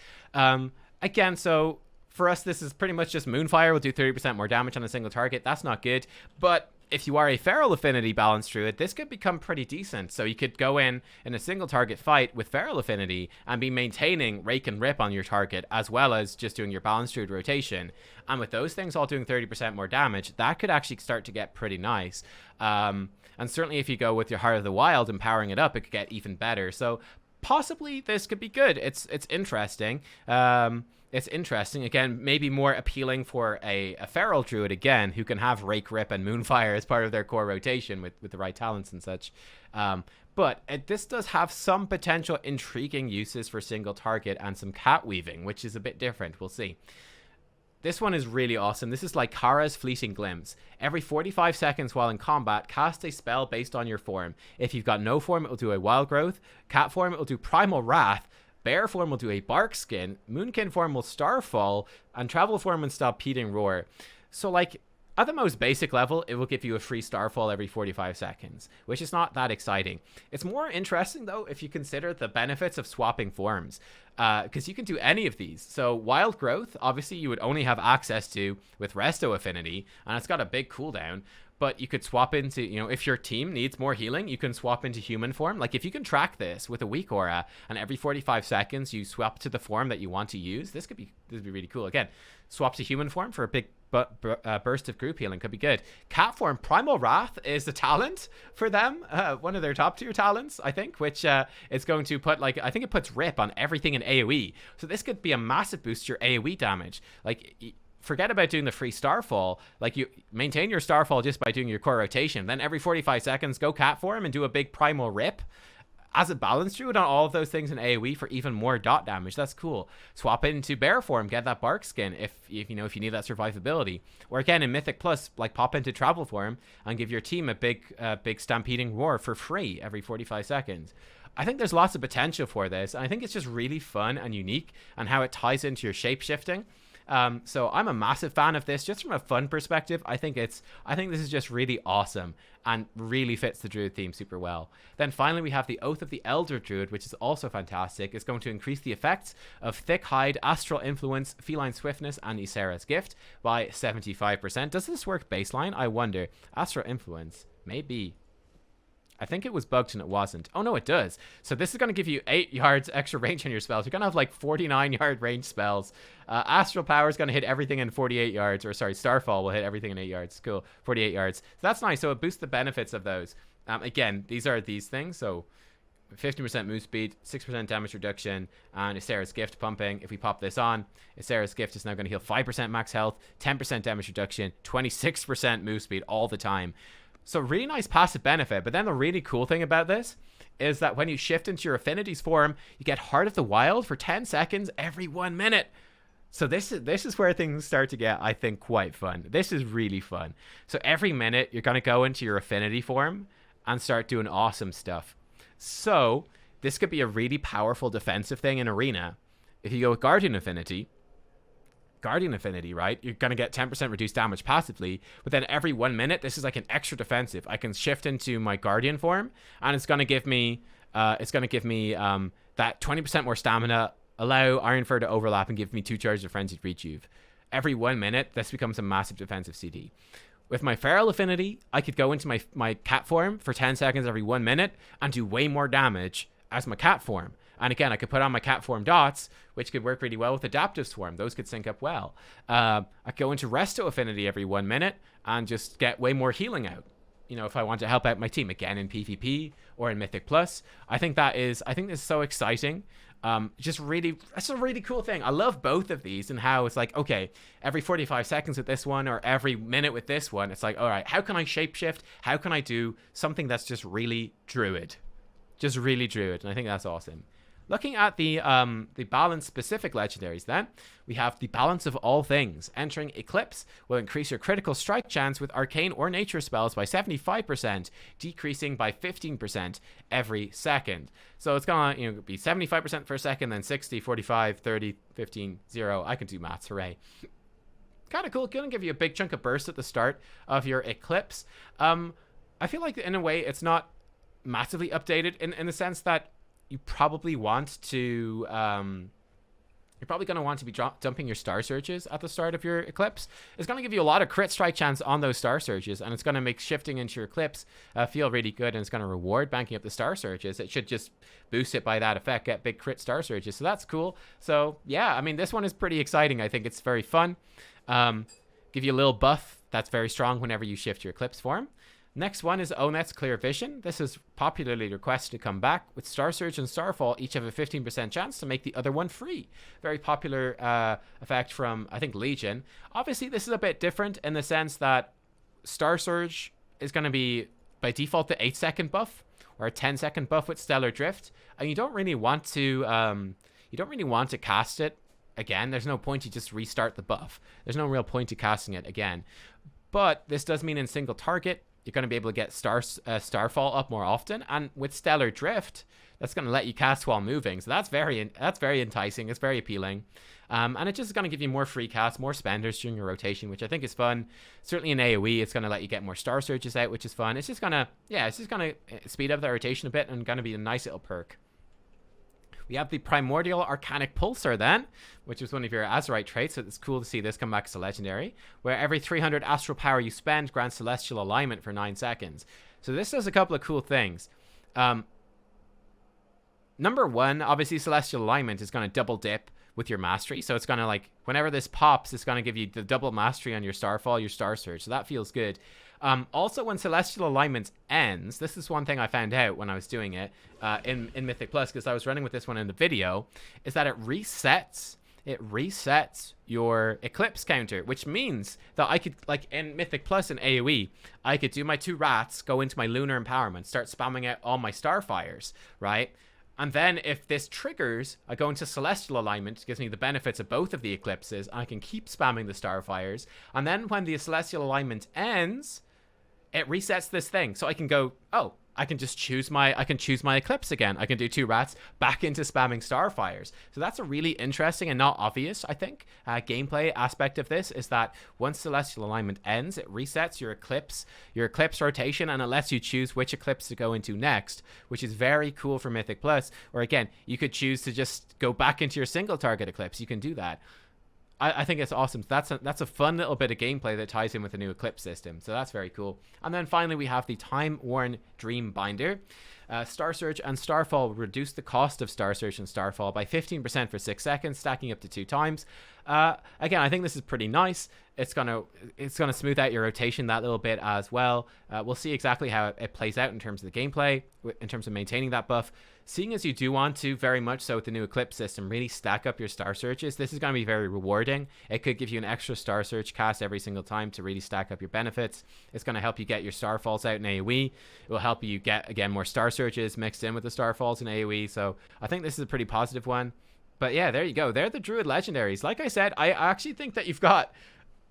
Again, so for us, this is pretty much just Moonfire will do 30% more damage on a single target. That's not good. But if you are a Feral Affinity Balance Druid, this could become pretty decent. So you could go in a single target fight with Feral Affinity and be maintaining Rake and Rip on your target, as well as just doing your Balance Druid rotation. And with those things all doing 30% more damage, that could actually start to get pretty nice. And certainly if you go with your Heart of the Wild and powering it up, it could get even better. So possibly this could be good. It's interesting. It's interesting. Again, maybe more appealing for a feral druid, again, who can have Rake, Rip, and Moonfire as part of their core rotation with the right talents and such. But this does have some potential intriguing uses for single target and some cat weaving, which is a bit different. We'll see. This one is really awesome. This is like Kara's Fleeting Glimpse. Every 45 seconds while in combat, cast a spell based on your form. If you've got no form, it will do a Wild Growth. Cat form, it will do Primal Wrath. Bear form will do a Bark Skin. Moonkin form will Starfall. And Travel form will Stampeding Roar. So, like, at the most basic level, it will give you a free Starfall every 45 seconds, which is not that exciting. It's more interesting, though, if you consider the benefits of swapping forms, because you can do any of these. So Wild Growth, obviously, you would only have access to with Resto Affinity, and it's got a big cooldown. But you could swap into, you know, if your team needs more healing, you can swap into human form. Like, if you can track this with a weak aura, and every 45 seconds you swap to the form that you want to use, this would be really cool. Again, swap to human form for a big burst of group healing could be good. Cat form, Primal Wrath is the talent for them, one of their top tier talents, I think, which is going to put, like, I think it puts Rip on everything in AoE. So this could be a massive boost to your AoE damage. Like, forget about doing the free Starfall. Like, you maintain your Starfall just by doing your core rotation. Then every 45 seconds, go Cat form and do a big Primal Rip as a Balance Druid on all of those things in AoE for even more dot damage. That's cool. Swap into Bear form, get that Bark Skin if you need that survivability. Or again, in Mythic Plus, like, pop into Travel form and give your team a big Stampeding Roar for free every 45 seconds. I think there's lots of potential for this, and I think it's just really fun and unique, and how it ties into your shape-shifting. So I'm a massive fan of this, just from a fun perspective. I think this is just really awesome and really fits the Druid theme super well. Then finally, we have the Oath of the Elder Druid, which is also fantastic. It's going to increase the effects of Thick Hide, Astral Influence, Feline Swiftness, and Ysera's Gift by 75%. Does this work baseline? I wonder. Astral Influence, maybe. I think it was bugged and it wasn't. Oh, no, it does. So this is going to give you 8 yards extra range on your spells. You're going to have like 49-yard range spells. Astral Power is going to hit everything in 48 yards. Or sorry, Starfall will hit everything in 8 yards. Cool. 48 yards. So that's nice. So it boosts the benefits of those. Again, these are these things. So 15% move speed, 6% damage reduction, and Ysera's Gift pumping. If we pop this on, Ysera's Gift is now going to heal 5% max health, 10% damage reduction, 26% move speed all the time. So really nice passive benefit. But then the really cool thing about this is that when you shift into your Affinities form, you get Heart of the Wild for 10 seconds every 1 minute. So this is where things start to get, I think, quite fun. This is really fun. So every minute, you're going to go into your Affinity form and start doing awesome stuff. So this could be a really powerful defensive thing in Arena. If you go with Guardian Affinity, right? You're going to get 10% reduced damage passively, but then every 1 minute, this is like an extra defensive. I can shift into my Guardian form, and it's going to give me that 20% more stamina, allow Ironfur to overlap, and give me 2 charges of Frenzied Rejuve. Every 1 minute, this becomes a massive defensive CD. With my Feral Affinity, I could go into my Cat form for 10 seconds every 1 minute and do way more damage as my Cat form. And again, I could put on my Cat form dots, which could work really well with Adaptive Swarm. Those could sync up well. I could go into Resto Affinity every 1 minute and just get way more healing out. You know, if I want to help out my team, again, in PvP or in Mythic Plus. I think this is so exciting. That's a really cool thing. I love both of these and how it's like, okay, every 45 seconds with this one or every minute with this one, it's like, all right, how can I shapeshift? How can I do something that's just really Druid? Just really Druid. And I think that's awesome. Looking at the balance specific legendaries, then we have the Balance of All Things. Entering Eclipse will increase your critical strike chance with arcane or nature spells by 75%, decreasing by 15% every second. So it's gonna be 75% per second, then 60, 45, 30, 15, 0. I can do maths, hooray. Kind of cool. Gonna give you a big chunk of burst at the start of your Eclipse. I feel like in a way it's not massively updated in the sense that you probably want to you're probably going to want to be dumping your Star Surges at the start of your Eclipse. It's going to give you a lot of crit strike chance on those Star Surges, and it's going to make shifting into your Eclipse feel really good, and it's going to reward banking up the Star Surges. It should just boost it by that effect, get big crit Star Surges, so that's cool. So yeah, I mean, this one is pretty exciting. I think it's very fun. Give you a little buff that's very strong whenever you shift your Eclipse form. Next one is Onet's Clear Vision. This is popularly requested to come back. With Star Surge and Starfall, each have a 15% chance to make the other one free. Very popular effect from, I think, Legion. Obviously, this is a bit different in the sense that Star Surge is going to be, by default, the 8-second buff or a 10-second buff with Stellar Drift, and you don't really want to cast it again. There's no point to just restart the buff. There's no real point to casting it again. But this does mean in single target, you're going to be able to get Starfall up more often, and with Stellar Drift, that's going to let you cast while moving. So that's very enticing. It's very appealing, and it just is going to give you more free casts, more spenders during your rotation, which I think is fun. Certainly in AOE, it's going to let you get more Star Surges out, which is fun. It's just going to speed up the rotation a bit and going to be a nice little perk. We have the Primordial Arcanic Pulsar then, which is one of your Azurite traits, so it's cool to see this come back as a legendary, where every 300 astral power you spend grants Celestial Alignment for 9 seconds. So this does a couple of cool things. Number one, obviously Celestial Alignment is going to double dip with your mastery, so it's going to, like, whenever this pops, it's going to give you the double mastery on your Starfall, your Star Surge, so that feels good. Also, when Celestial Alignment ends, this is one thing I found out when I was doing it in Mythic Plus, because I was running with this one in the video, is that it resets your Eclipse counter, which means that I could, like in Mythic Plus and AoE, I could do my 2 rats, go into my Lunar Empowerment, start spamming out all my Starfires, right? And then if this triggers, I go into Celestial Alignment, gives me the benefits of both of the Eclipses, and I can keep spamming the Starfires. And then when the Celestial Alignment ends, it resets this thing. So I can go, oh, I can just choose my Eclipse again. I can do 2 rats back into spamming Starfires. So that's a really interesting and not obvious, I think, gameplay aspect of this, is that once Celestial Alignment ends, it resets your Eclipse rotation, and it lets you choose which Eclipse to go into next, which is very cool for Mythic Plus. Or again, you could choose to just go back into your single target Eclipse. You can do that. I think it's awesome. That's a fun little bit of gameplay that ties in with the new Eclipse system. So that's very cool. And then finally, we have the Time-Worn Dream Binder. Star Surge and Starfall reduce the cost of Star Surge and Starfall by 15% for 6 seconds, stacking up to 2 times. Again, I think this is pretty nice. It's gonna smooth out your rotation that little bit as well. We'll see exactly how it plays out in terms of the gameplay, in terms of maintaining that buff. Seeing as you do want to, very much so with the new Eclipse system, really stack up your Star Surges, this is going to be very rewarding. It could give you an extra Star Surge cast every single time to really stack up your benefits. It's going to help you get your Starfalls out in AoE. It will help you get, again, more Star Surges mixed in with the Starfalls in AoE. So I think this is a pretty positive one. But yeah, there you go. They're the Druid Legendaries. Like I said, I actually think that you've got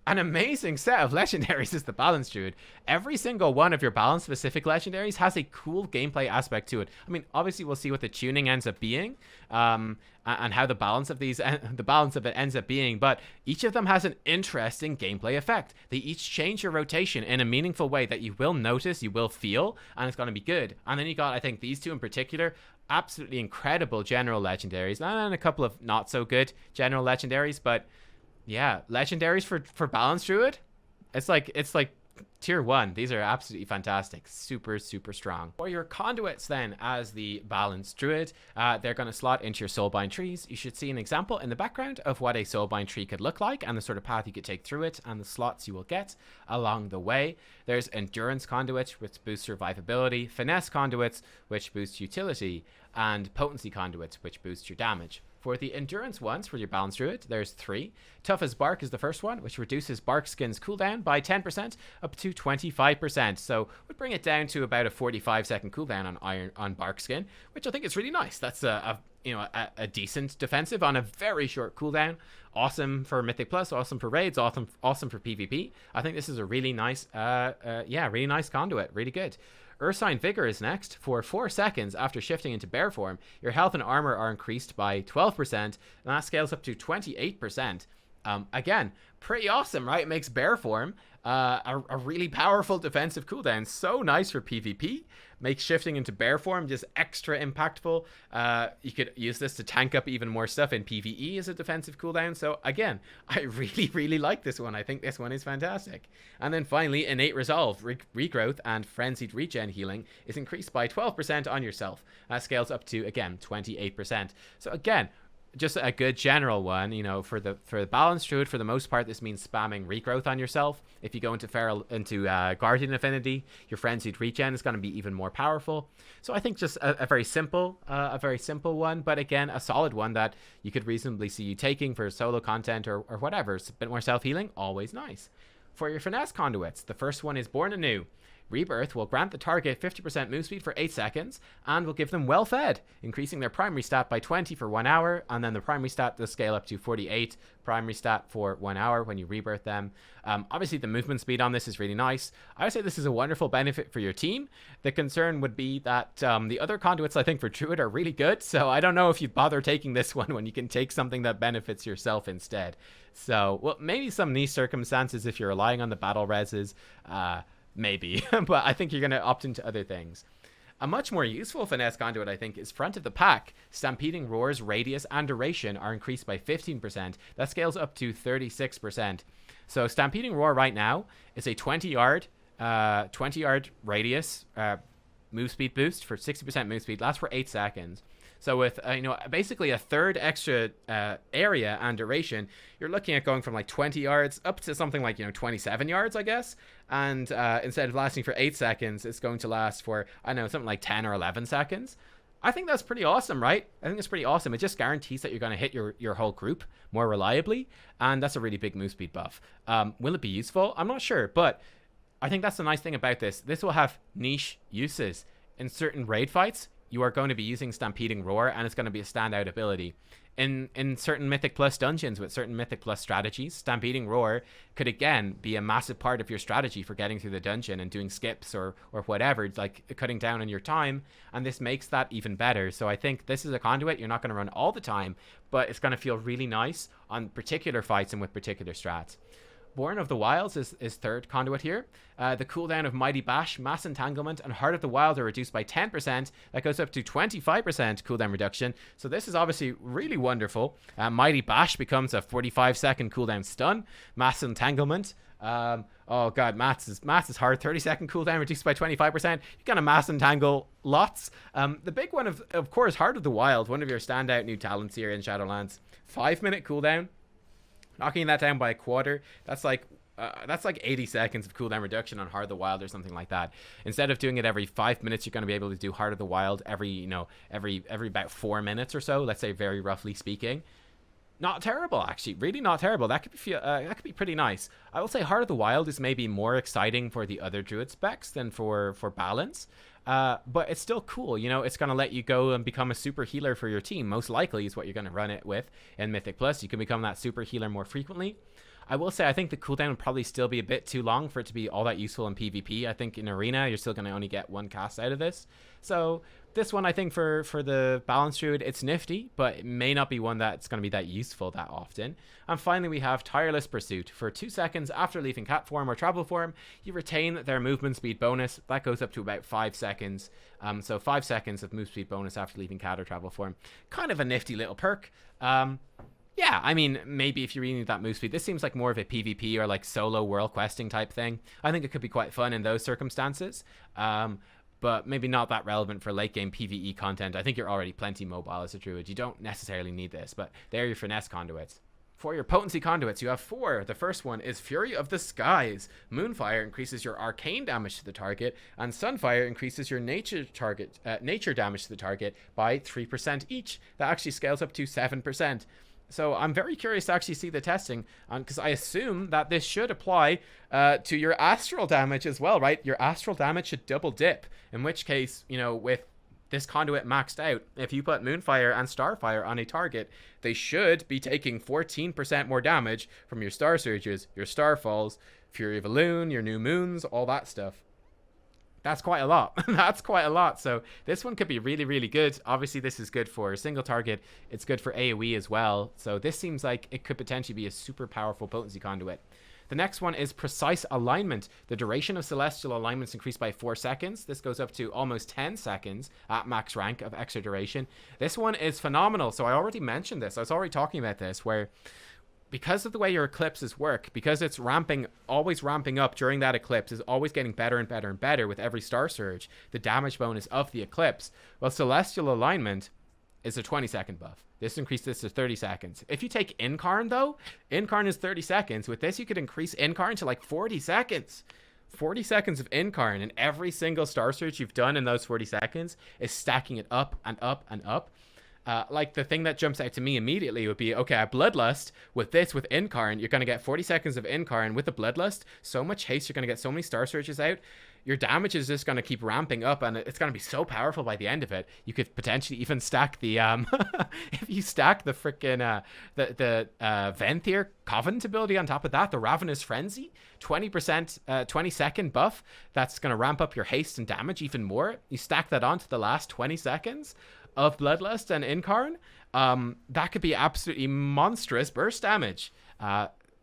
an amazing set of legendaries as the Balance Druid. Every single one of your balance specific legendaries has a cool gameplay aspect to it. I mean, obviously we'll see what the tuning ends up being, and how the balance of it ends up being, but each of them has an interesting gameplay effect. They each change your rotation in a meaningful way that you will notice, you will feel, and it's going to be good. And then you got, I think, these two in particular, absolutely incredible general legendaries, and a couple of not so good general legendaries, but yeah, legendaries for Balance Druid, it's like tier 1. These are absolutely fantastic. Super, super strong. For your Conduits then, as the Balance Druid, they're going to slot into your Soulbind trees. You should see an example in the background of what a Soulbind tree could look like and the sort of path you could take through it and the slots you will get along the way. There's Endurance Conduits, which boosts survivability, Finesse Conduits, which boosts utility, and Potency Conduits, which boosts your damage. For the endurance ones, for your Balance Druid, there's 3. Tough as Bark is the first one, which reduces Bark Skin's cooldown by 10% up to 25%. So would bring it down to about a 45-second cooldown on Bark Skin, which I think is really nice. That's a decent defensive on a very short cooldown. Awesome for Mythic Plus, awesome for raids, awesome for PvP. I think this is a really nice, really nice conduit. Really good. Ursine Vigor is next. For 4 seconds after shifting into bear form, your health and armor are increased by 12%, and that scales up to 28%. Again, pretty awesome, right? It makes bear form a really powerful defensive cooldown. So nice for PvP. Makes shifting into bear form just extra impactful. You could use this to tank up even more stuff in PvE as a defensive cooldown. So again, I really like this one. I think this one is fantastic. And then finally, Innate Resolve, Regrowth, and Frenzied Regen healing is increased by 12% on yourself. That scales up to, again, 28%. So again, just a good general one, you know, for the Balance Druid. For the most part, this means spamming Regrowth on yourself. If you go into Guardian Affinity, your Frenzied Regen is going to be even more powerful. So I think just a very simple one, but again, a solid one that you could reasonably see you taking for solo content or whatever. It's a bit more self-healing, always nice. For your Finesse Conduits, the first one is Born Anew. Rebirth will grant the target 50% move speed for 8 seconds and will give them Well Fed, increasing their primary stat by 20 for 1 hour, and then the primary stat does scale up to 48 primary stat for 1 hour when you rebirth them. Obviously, the movement speed on this is really nice. I would say this is a wonderful benefit for your team. The concern would be that the other conduits, I think, for Druid are really good, so I don't know if you'd bother taking this one when you can take something that benefits yourself instead. So, well, maybe some niche circumstances if you're relying on the battle reses, maybe, but I think you're going to opt into other things. A much more useful Finesse Conduit, I think, is Front of the Pack. Stampeding Roar's radius and duration are increased by 15%. That scales up to 36%. So Stampeding Roar right now is a 20-yard radius move speed boost for 60% move speed. Lasts for 8 seconds. So with basically a third extra area and duration, you're looking at going from like 20 yards up to something like 27 yards, I guess. And instead of lasting for 8 seconds, it's going to last for, I don't know, something like 10 or 11 seconds. I think that's pretty awesome, right? I think it's pretty awesome. It just guarantees that you're going to hit your whole group more reliably, and that's a really big move speed buff. Will it be useful? I'm not sure, but I think that's the nice thing about this. This will have niche uses. In certain raid fights, you are going to be using Stampeding Roar, and it's going to be a standout ability. In certain Mythic Plus dungeons with certain Mythic Plus strategies, Stampeding Roar could again be a massive part of your strategy for getting through the dungeon and doing skips or whatever, like cutting down on your time, and this makes that even better. So I think this is a conduit you're not going to run all the time, but it's going to feel really nice on particular fights and with particular strats. Born of the Wilds is third conduit here. The cooldown of Mighty Bash, Mass Entanglement, and Heart of the Wild are reduced by 10%. That goes up to 25% cooldown reduction. So this is obviously really wonderful. Mighty Bash becomes a 45-second cooldown stun. Mass Entanglement. Oh god, Mass is hard. 30-second cooldown reduced by 25%. You're gonna Mass Entangle lots. The big one of course, Heart of the Wild, one of your standout new talents here in Shadowlands. 5-minute cooldown. Knocking that down by a quarter, that's like 80 seconds of cooldown reduction on Heart of the Wild or something like that. Instead of doing it every 5 minutes, you're going to be able to do Heart of the Wild every about 4 minutes or so. Let's say, very roughly speaking. Not terrible, actually. Really not terrible. That could be pretty nice. I will say Heart of the Wild is maybe more exciting for the other Druid specs than for Balance. But it's still cool, it's going to let you go and become a super healer for your team. Most likely is what you're going to run it with in Mythic Plus. You can become that super healer more frequently. I will say I think the cooldown would probably still be a bit too long for it to be all that useful in PvP. I think in Arena, you're still going to only get one cast out of this. So this one, I think for the Balance Druid, it's nifty, but it may not be one that's going to be that useful that often. And finally, we have Tireless Pursuit. For 2 seconds after leaving cat form or travel form, you retain their movement speed bonus. That goes up to about 5 seconds. So 5 seconds of move speed bonus after leaving cat or travel form. Kind of a nifty little perk. Yeah, I mean, maybe if you really need that move speed, this seems like more of a PvP or like solo world questing type thing. I think it could be quite fun in those circumstances. But maybe not that relevant for late game PvE content. I think you're already plenty mobile as a Druid. You don't necessarily need this, but they're your Finesse Conduits. For your potency conduits, you have 4. The first one is Fury of the Skies. Moonfire increases your arcane damage to the target, and Sunfire increases your nature damage to the target by 3% each. That actually scales up to 7%. So I'm very curious to actually see the testing, because I assume that this should apply to your astral damage as well, right? Your astral damage should double dip, in which case, you know, with this conduit maxed out, if you put Moonfire and Starfire on a target, they should be taking 14% more damage from your Star Surges, your Starfalls, Fury of Elune, your New Moons, all that stuff. That's quite a lot. That's quite a lot. So this one could be really, really good. Obviously, this is good for a single target. It's good for AoE as well. So this seems like it could potentially be a super powerful potency conduit. The next one is Precise Alignment. The duration of celestial alignments increased by 4 seconds. This goes up to almost 10 seconds at max rank of extra duration. This one is phenomenal. So I already mentioned this. I was already talking about this, where because of the way your eclipses work, because it's always ramping up during that eclipse, is always getting better and better and better with every Star Surge, the damage bonus of the eclipse. Well, Celestial Alignment is a 20-second buff. This increases this to 30 seconds. If you take Incarn, though, Incarn is 30 seconds. With this, you could increase Incarn to like 40 seconds. 40 seconds of Incarn, and every single Star Search you've done in those 40 seconds is stacking it up and up and up. Like the thing that jumps out to me immediately would be, okay, a Bloodlust with this, with Incarn, you're going to get 40 seconds of Incarn with the Bloodlust. So much haste, you're going to get so many Star Surges out. Your damage is just going to keep ramping up, and it's going to be so powerful by the end of it. You could potentially even stack the, if you stack the freaking, the Venthyr Covenant ability on top of that, the Ravenous Frenzy, 20%, 20-second buff, that's going to ramp up your haste and damage even more. You stack that onto the last 20 seconds of Bloodlust and Incarn, that could be absolutely monstrous burst damage.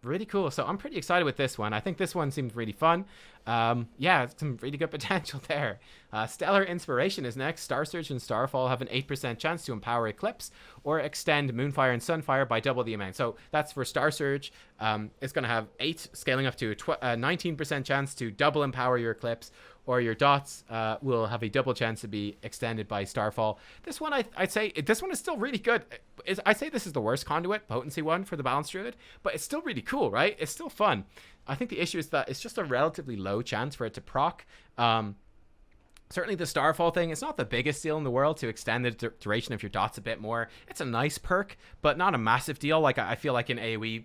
Really cool. So I'm pretty excited with this one. I think this one seems really fun. Yeah, some really good potential there. Stellar Inspiration is next. Star Surge and Starfall have an 8% chance to empower Eclipse or extend Moonfire and Sunfire by double the amount. So that's for Star Surge. It's going to have 8, scaling up to a 19% chance to double empower your Eclipse, or your dots will have a double chance to be extended by Starfall. This one, I'd say, this one is still really good. I'd say this is the worst conduit, potency one for the Balance Druid, but it's still really cool, right? It's still fun. I think the issue is that it's just a relatively low chance for it to proc. Certainly the Starfall thing, it's not the biggest deal in the world to extend the duration of your dots a bit more. It's a nice perk, but not a massive deal. Like, I feel like in AoE,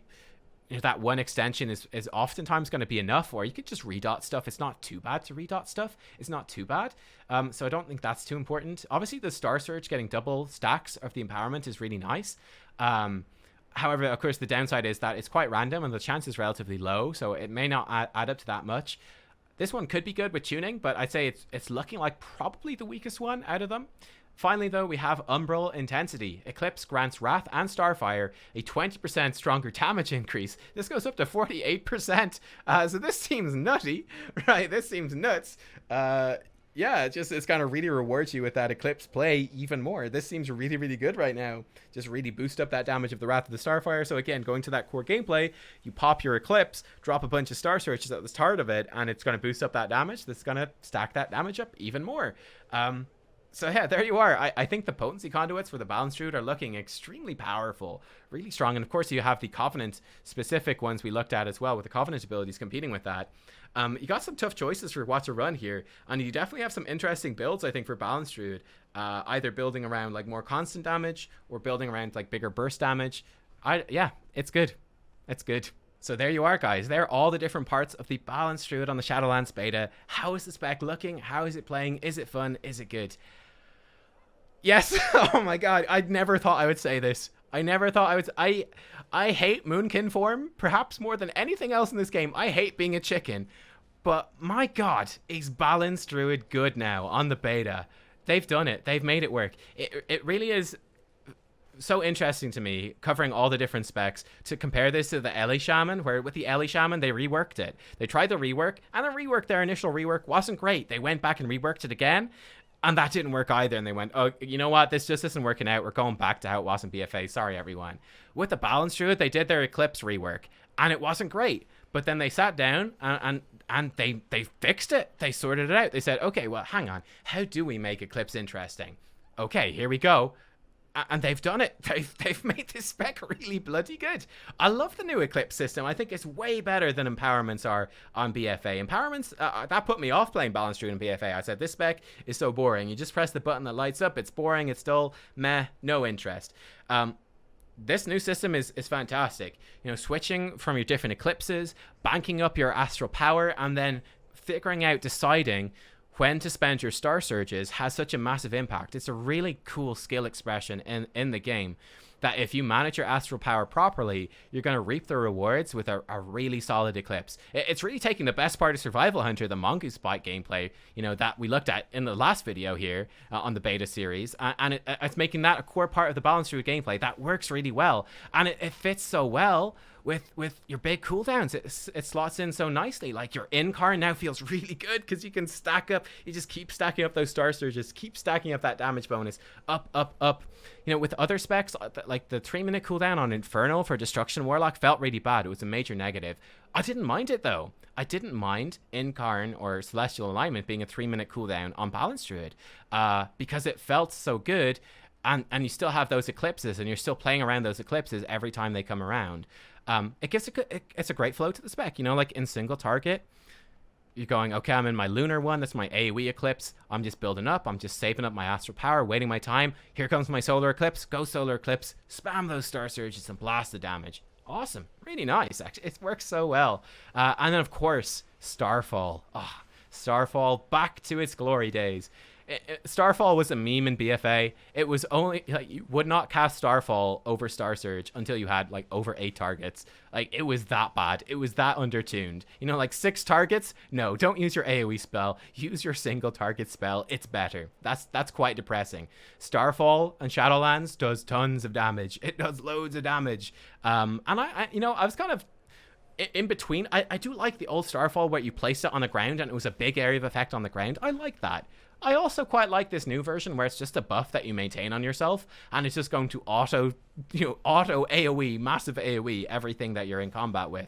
that one extension is oftentimes going to be enough, or you could just redot stuff. It's not too bad to redot stuff. It's not too bad. So I don't think that's too important. Obviously, the Star Surge getting double stacks of the empowerment is really nice. However, of course, the downside is that it's quite random and the chance is relatively low, so it may not add up to that much. This one could be good with tuning, but I'd say it's looking like probably the weakest one out of them. Finally, though, we have Umbral Intensity. Eclipse grants Wrath and Starfire a 20% stronger damage increase. This goes up to 48%. So this seems nutty, right? This seems nuts. Yeah, it's kind of really rewards you with that Eclipse play even more. This seems really, really good right now. Just really boost up that damage of the Wrath of the Starfire. So again, going to that core gameplay, you pop your Eclipse, drop a bunch of Star Searches at the start of it, and it's going to boost up that damage. That's going to stack that damage up even more. So yeah, there you are. I think the potency conduits for the Balance Druid are looking extremely powerful, really strong. And of course, you have the Covenant specific ones we looked at as well, with the Covenant abilities competing with that. You got some tough choices for what to run here, and you definitely have some interesting builds, I think, for Balance Druid. Either building around like more constant damage or building around like bigger burst damage. Yeah, it's good. It's good. So there you are, guys. There are all the different parts of the Balance Druid on the Shadowlands beta. How is the spec looking? How is it playing? Is it fun? Is it good? Yes. Oh my god. I never thought I would say this. I never thought I would. I hate Moonkin form, perhaps more than anything else in this game. I hate being a chicken. But my god, is Balance Druid good now on the beta? They've done it. They've made it work. It really is so interesting to me, covering all the different specs, to compare this to the Ellie Shaman, where with the Ellie Shaman, they reworked it. They tried the rework, and the rework, their initial rework, wasn't great. They went back and reworked it again, and that didn't work either. And they went, oh, you know what? This just isn't working out. We're going back to how it was in BFA. Sorry, everyone. With the Balance Druid, they did their Eclipse rework, and it wasn't great. But then they sat down and they fixed it. They sorted it out. They said, okay, well, hang on. How do we make Eclipse interesting? Okay, here we go. And they've done it. They've made this spec really bloody good. I love the new Eclipse system. I think it's way better than empowerments are on BFA. Empowerments, that put me off playing Balance Druid in BFA. I said, this spec is so boring. You just press the button that lights up. It's boring. It's dull. Meh. No interest. This new system is fantastic. You know, switching from your different eclipses, banking up your astral power, and then figuring out, deciding when to spend your star surges has such a massive impact. It's a really cool skill expression in the game that if you manage your astral power properly, you're going to reap the rewards with a really solid eclipse. It's really taking the best part of Survival Hunter, the Mongoose Bite gameplay, you know, that we looked at in the last video here on the beta series, and it's making that a core part of the Balance Druid gameplay that works really well, and it fits so well with your big cooldowns. It slots in so nicely. Like, your Incarn now feels really good because you can stack up, you just keep stacking up those star surges, keep stacking up that damage bonus, up. You know, with other specs, like the 3-minute cooldown on Infernal for Destruction Warlock felt really bad. It was a major negative. I didn't mind it though. I didn't mind Incarn or Celestial Alignment being a 3-minute cooldown on Balance Druid because it felt so good, and you still have those eclipses and you're still playing around those eclipses every time they come around. It gives it's a great flow to the spec, you know, like in single target, you're going, okay, I'm in my lunar one, that's my AoE eclipse, I'm just building up, I'm just saving up my astral power, waiting my time, here comes my solar eclipse, go solar eclipse, spam those star surges and blast the damage. Awesome, really nice, actually, it works so well. And then of course, Starfall. Starfall, back to its glory days. Starfall was a meme in BFA. It was only, like, you would not cast Starfall over Star Surge until you had like over 8 targets. Like, it was that bad. It was that undertuned. You know, like 6 targets? No, don't use your AoE spell. Use your single target spell. It's better. That's quite depressing. Starfall and Shadowlands does tons of damage. It does loads of damage. And I you know, I was kind of in between. I do like the old Starfall where you placed it on the ground and it was a big area of effect on the ground. I like that. I also quite like this new version where it's just a buff that you maintain on yourself, and it's just going to auto AoE, massive AoE, everything that you're in combat with.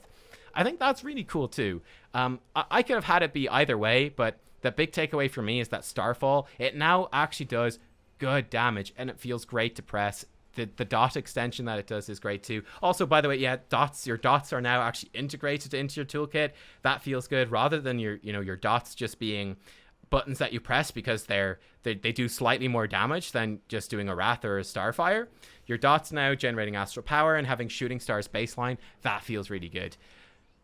I think that's really cool too. I could have had it be either way, but the big takeaway for me is that Starfall, it now actually does good damage, and it feels great to press. The dot extension that it does is great too. Also, by the way, yeah, your dots are now actually integrated into your toolkit. That feels good, rather than your dots just being buttons that you press because they do slightly more damage than just doing a Wrath or a Starfire. Your dots now generating astral power and having shooting stars baseline. That feels really good.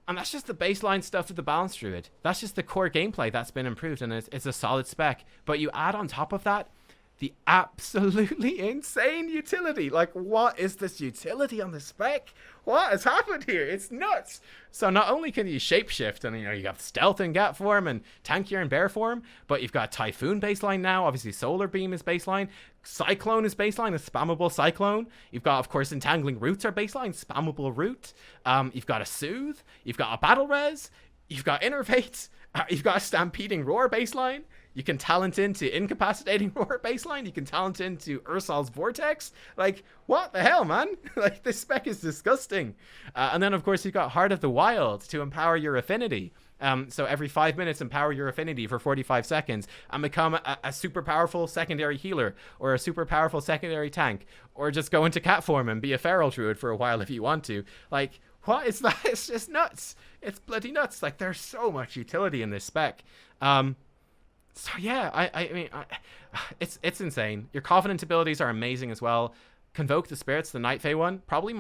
And that's just the baseline stuff of the Balance Druid. That's just the core gameplay that's been improved, and it's a solid spec. But you add on top of that the absolutely insane utility. Like, what is this utility on the spec? What has happened here? It's nuts. So not only can you shapeshift, and you got stealth in Gat form and tankier in bear form, but you've got Typhoon baseline now. Obviously Solar Beam is baseline. Cyclone is baseline, a spammable Cyclone. You've got, of course, Entangling Roots are baseline, spammable Root. You've got a Soothe. You've got a Battle Res. You've got Innervate. You've got a Stampeding Roar baseline. You can talent into Incapacitating Roar baseline. You can talent into Ursol's Vortex. Like, what the hell, man? Like, this spec is disgusting. And then, of course, you've got Heart of the Wild to empower your affinity. So every 5 minutes, empower your affinity for 45 seconds and become a super powerful secondary healer or a super powerful secondary tank, or just go into cat form and be a feral druid for a while if you want to. Like, what is that? It's just nuts. It's bloody nuts. Like, there's so much utility in this spec. So yeah, I mean, it's insane. Your Covenant abilities are amazing as well. Convoke the Spirits, the Night Fae one, probably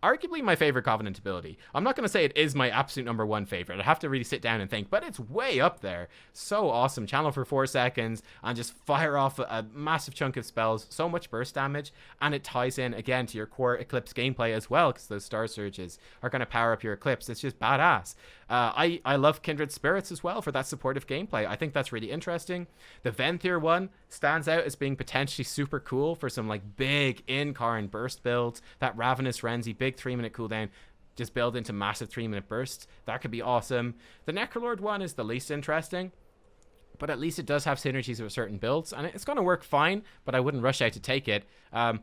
arguably my favorite Covenant ability. I'm not going to say it is my absolute #1 favorite. I have to really sit down and think, but it's way up there. So awesome. Channel for 4 seconds and just fire off a massive chunk of spells. So much burst damage, and it ties in again to your core Eclipse gameplay as well, because those Star Surges are going to power up your Eclipse. It's just badass. I love Kindred Spirits as well for that supportive gameplay. I think that's really interesting. The Venthyr one stands out as being potentially super cool for some like big Incarn burst builds. That Ravenous Renzi, big 3-minute cooldown, just build into massive 3-minute bursts. That could be awesome. The Necrolord one is the least interesting, but at least it does have synergies with certain builds, and it's going to work fine, but I wouldn't rush out to take it. And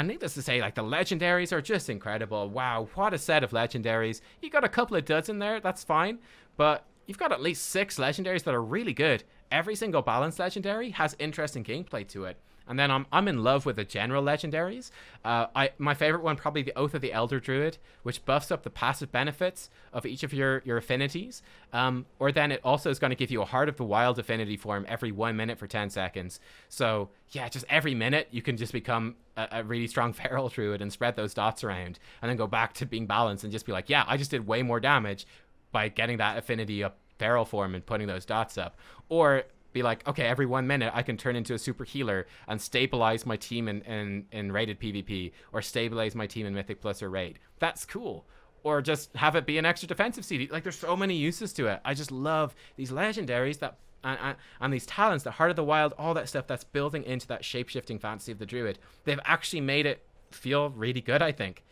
needless to say, like, the Legendaries are just incredible. Wow, what a set of Legendaries. You got a couple of duds in there, that's fine, but you've got at least 6 legendaries that are really good. Every single balanced legendary has interesting gameplay to it. And then I'm in love with the general legendaries. My favorite one, probably the Oath of the Elder Druid, which buffs up the passive benefits of each of your affinities. Or then it also is going to give you a Heart of the Wild affinity form every 1 minute for 10 seconds. So yeah, just every minute you can just become a really strong Feral Druid and spread those dots around, and then go back to being balanced and just be like, yeah, I just did way more damage by getting that affinity up Feral form and putting those dots up. Or be like, okay, every 1 minute I can turn into a super healer and stabilize my team in rated PvP, or stabilize my team in Mythic Plus or Raid. That's cool. Or just have it be an extra defensive CD. Like, there's so many uses to it. I just love these legendaries that and these talents, the Heart of the Wild, all that stuff that's building into that shape-shifting fantasy of the Druid. They've actually made it feel really good, I think.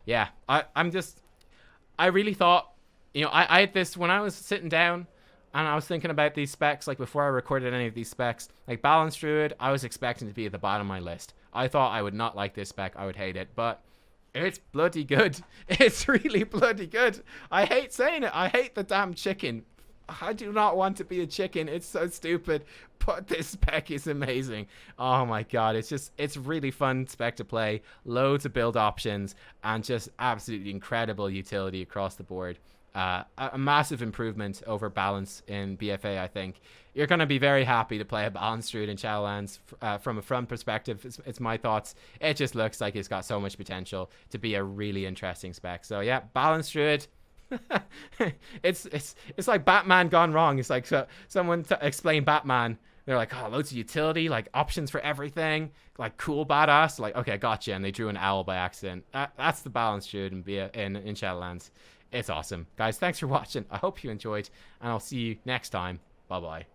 Yeah, I really thought, you know, I had this when I was sitting down and I was thinking about these specs, like before I recorded any of these specs, like Balance Druid, I was expecting to be at the bottom of my list. I thought I would not like this spec, I would hate it, but it's bloody good. It's really bloody good. I hate saying it. I hate the damn chicken. I do not want to be a chicken. It's so stupid, but this spec is amazing. Oh my god, it's really fun spec to play. Loads of build options and just absolutely incredible utility across the board. A massive improvement over balance in BFA, I think. You're going to be very happy to play a Balance Druid in Shadowlands. From a front perspective, it's my thoughts. It just looks like it's got so much potential to be a really interesting spec. So yeah, Balance Druid. it's like Batman gone wrong. It's like someone explain Batman. They're like, oh, loads of utility, like options for everything, like cool badass. Like, okay, gotcha. And they drew an owl by accident. That's the Balance Druid in Shadowlands. It's awesome. Guys, thanks for watching. I hope you enjoyed, and I'll see you next time. Bye-bye.